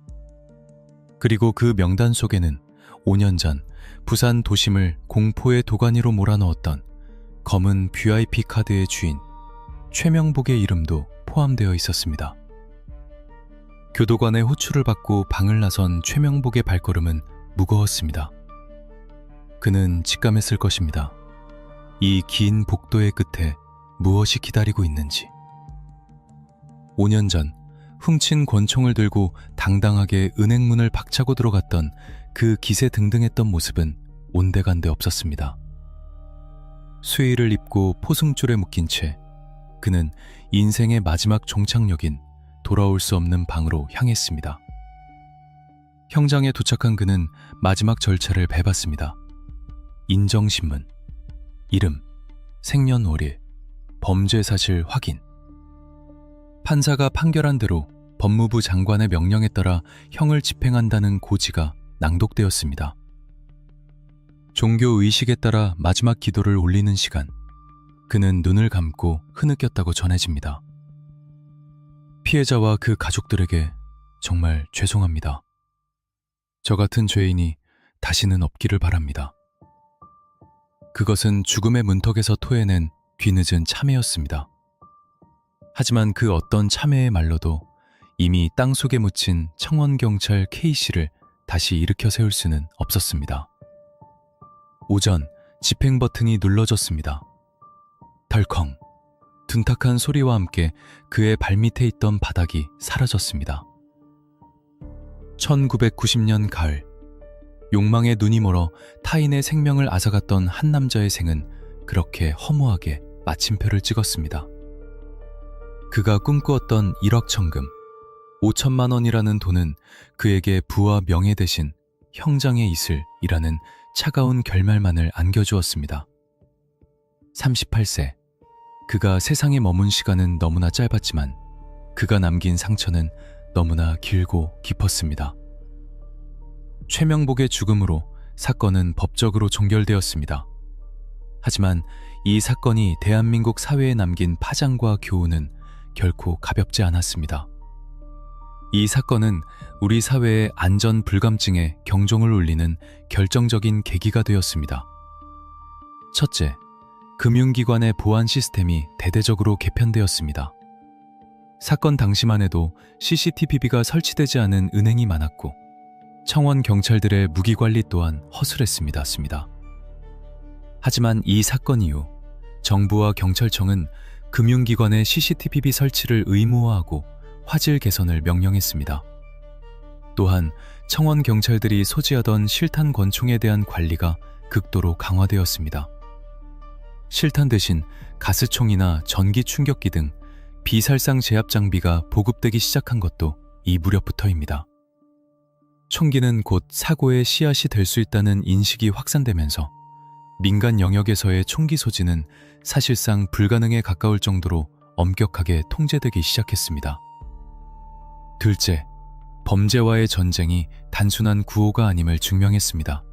그리고 그 명단 속에는 5년 전 부산 도심을 공포의 도가니로 몰아넣었던 검은 VIP 카드의 주인 최명복의 이름도 포함되어 있었습니다. 교도관의 호출을 받고 방을 나선 최명복의 발걸음은 무거웠습니다. 그는 직감했을 것입니다. 이 긴 복도의 끝에 무엇이 기다리고 있는지. 5년 전 훔친 권총을 들고 당당하게 은행문을 박차고 들어갔던 그 기세등등했던 모습은 온데간데 없었습니다. 수의를 입고 포승줄에 묶인 채 그는 인생의 마지막 종착역인 돌아올 수 없는 방으로 향했습니다. 형장에 도착한 그는 마지막 절차를 밟았습니다. 인정신문, 이름, 생년월일, 범죄 사실 확인. 판사가 판결한 대로 법무부 장관의 명령에 따라 형을 집행한다는 고지가 낭독되었습니다. 종교 의식에 따라 마지막 기도를 올리는 시간, 그는 눈을 감고 흐느꼈다고 전해집니다. 피해자와 그 가족들에게 정말 죄송합니다. 저 같은 죄인이 다시는 없기를 바랍니다. 그것은 죽음의 문턱에서 토해낸 뒤늦은 참회였습니다. 하지만 그 어떤 참회의 말로도 이미 땅속에 묻힌 청원경찰 K씨를 다시 일으켜 세울 수는 없었습니다. 오전 집행 버튼이 눌러졌습니다. 덜컹, 둔탁한 소리와 함께 그의 발밑에 있던 바닥이 사라졌습니다. 1990년 가을, 욕망에 눈이 멀어 타인의 생명을 앗아갔던 한 남자의 생은 그렇게 허무하게 마침표를 찍었습니다. 그가 꿈꾸었던 1억 천금, 5천만 원이라는 돈은 그에게 부와 명예 대신 형장의 이슬이라는 차가운 결말만을 안겨주었습니다. 38세, 그가 세상에 머문 시간은 너무나 짧았지만 그가 남긴 상처는 너무나 길고 깊었습니다. 최명복의 죽음으로 사건은 법적으로 종결되었습니다. 하지만 이 사건이 대한민국 사회에 남긴 파장과 교훈은 결코 가볍지 않았습니다. 이 사건은 우리 사회의 안전 불감증에 경종을 울리는 결정적인 계기가 되었습니다. 첫째, 금융기관의 보안 시스템이 대대적으로 개편되었습니다. 사건 당시만 해도 CCTV가 설치되지 않은 은행이 많았고 청원 경찰들의 무기관리 또한 허술했습니다. 하지만 이 사건 이후 정부와 경찰청은 금융기관의 CCTV 설치를 의무화하고 화질 개선을 명령했습니다. 또한 청원 경찰들이 소지하던 실탄 권총에 대한 관리가 극도로 강화되었습니다. 실탄 대신 가스총이나 전기 충격기 등 비살상 제압 장비가 보급되기 시작한 것도 이 무렵부터입니다. 총기는 곧 사고의 씨앗이 될 수 있다는 인식이 확산되면서 민간 영역에서의 총기 소지는 사실상 불가능에 가까울 정도로 엄격하게 통제되기 시작했습니다. 둘째, 범죄와의 전쟁이 단순한 구호가 아님을 증명했습니다.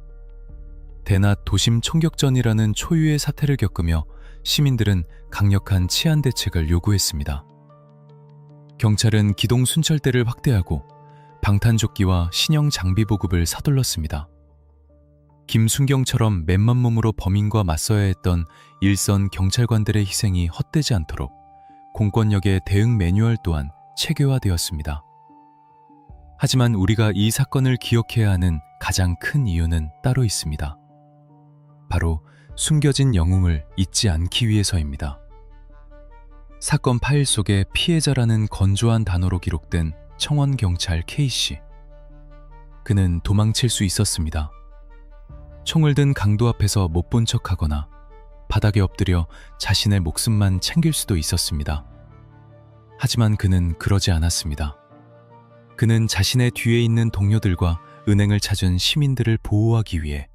대낮 도심 총격전이라는 초유의 사태를 겪으며 시민들은 강력한 치안 대책을 요구했습니다. 경찰은 기동 순찰대를 확대하고 방탄조끼와 신형 장비 보급을 서둘렀습니다. 김순경처럼 맨만 몸으로 범인과 맞서야 했던 일선 경찰관들의 희생이 헛되지 않도록 공권력의 대응 매뉴얼 또한 체계화되었습니다. 하지만 우리가 이 사건을 기억해야 하는 가장 큰 이유는 따로 있습니다. 바로 숨겨진 영웅을 잊지 않기 위해서입니다. 사건 파일 속에 피해자라는 건조한 단어로 기록된 청원경찰 K씨. 그는 도망칠 수 있었습니다. 총을 든 강도 앞에서 못 본 척하거나 바닥에 엎드려 자신의 목숨만 챙길 수도 있었습니다. 하지만 그는 그러지 않았습니다. 그는 자신의 뒤에 있는 동료들과 은행을 찾은 시민들을 보호하기 위해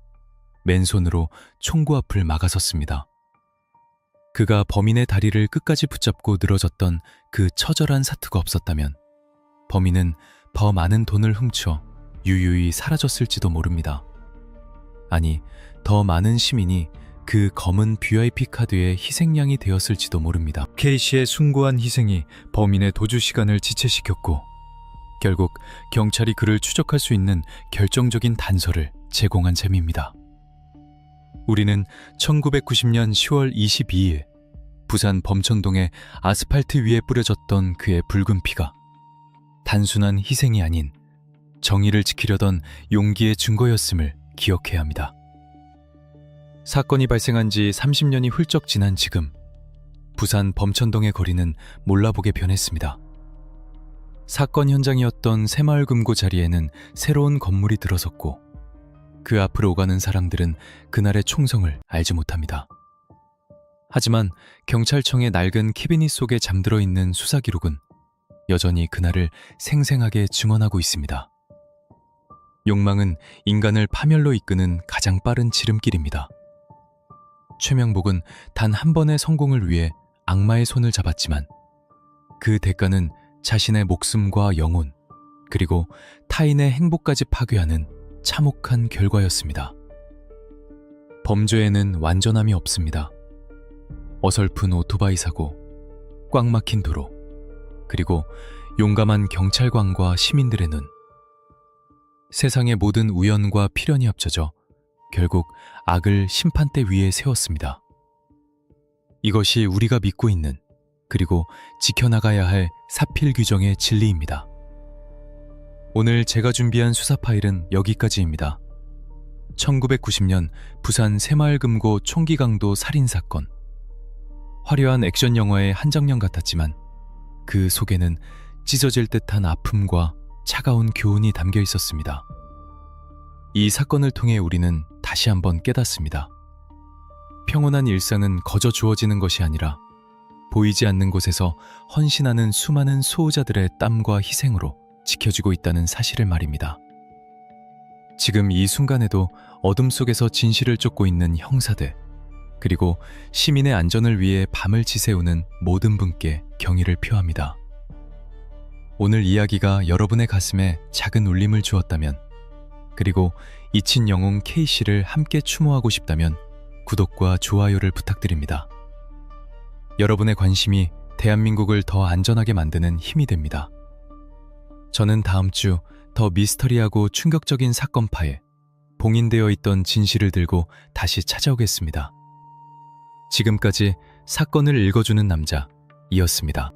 맨손으로 총구 앞을 막아섰습니다. 그가 범인의 다리를 끝까지 붙잡고 늘어졌던 그 처절한 사투가 없었다면 범인은 더 많은 돈을 훔쳐 유유히 사라졌을지도 모릅니다. 아니, 더 많은 시민이 그 검은 VIP 카드의 희생양이 되었을지도 모릅니다. K씨의 숭고한 희생이 범인의 도주 시간을 지체시켰고 결국 경찰이 그를 추적할 수 있는 결정적인 단서를 제공한 셈입니다. 우리는 1990년 10월 22일 부산 범천동의 아스팔트 위에 뿌려졌던 그의 붉은 피가 단순한 희생이 아닌 정의를 지키려던 용기의 증거였음을 기억해야 합니다. 사건이 발생한 지 30년이 훌쩍 지난 지금 부산 범천동의 거리는 몰라보게 변했습니다. 사건 현장이었던 새마을 금고 자리에는 새로운 건물이 들어섰고 그 앞으로 오가는 사람들은 그날의 총성을 알지 못합니다. 하지만 경찰청의 낡은 캐비닛 속에 잠들어 있는 수사 기록은 여전히 그날을 생생하게 증언하고 있습니다. 욕망은 인간을 파멸로 이끄는 가장 빠른 지름길입니다. 최명복은 단 한 번의 성공을 위해 악마의 손을 잡았지만 그 대가는 자신의 목숨과 영혼, 그리고 타인의 행복까지 파괴하는 참혹한 결과였습니다. 범죄에는 완전함이 없습니다. 어설픈 오토바이 사고, 꽉 막힌 도로, 그리고 용감한 경찰관과 시민들의 눈. 세상의 모든 우연과 필연이 합쳐져 결국 악을 심판대 위에 세웠습니다. 이것이 우리가 믿고 있는, 그리고 지켜나가야 할 사필 규정의 진리입니다. 오늘 제가 준비한 수사 파일은 여기까지입니다. 1990년 부산 새마을금고 총기 강도 살인사건. 화려한 액션 영화의 한 장면 같았지만 그 속에는 찢어질 듯한 아픔과 차가운 교훈이 담겨 있었습니다. 이 사건을 통해 우리는 다시 한번 깨닫습니다. 평온한 일상은 거저 주어지는 것이 아니라 보이지 않는 곳에서 헌신하는 수많은 수호자들의 땀과 희생으로 지켜지고 있다는 사실을 말입니다. 지금 이 순간에도 어둠 속에서 진실을 쫓고 있는 형사들, 그리고 시민의 안전을 위해 밤을 지새우는 모든 분께 경의를 표합니다. 오늘 이야기가 여러분의 가슴에 작은 울림을 주었다면, 그리고 잊힌 영웅 K씨를 함께 추모하고 싶다면 구독과 좋아요를 부탁드립니다. 여러분의 관심이 대한민국을 더 안전하게 만드는 힘이 됩니다. 저는 다음 주 더 미스터리하고 충격적인 사건파에 봉인되어 있던 진실을 들고 다시 찾아오겠습니다. 지금까지 사건을 읽어주는 남자 이었습니다.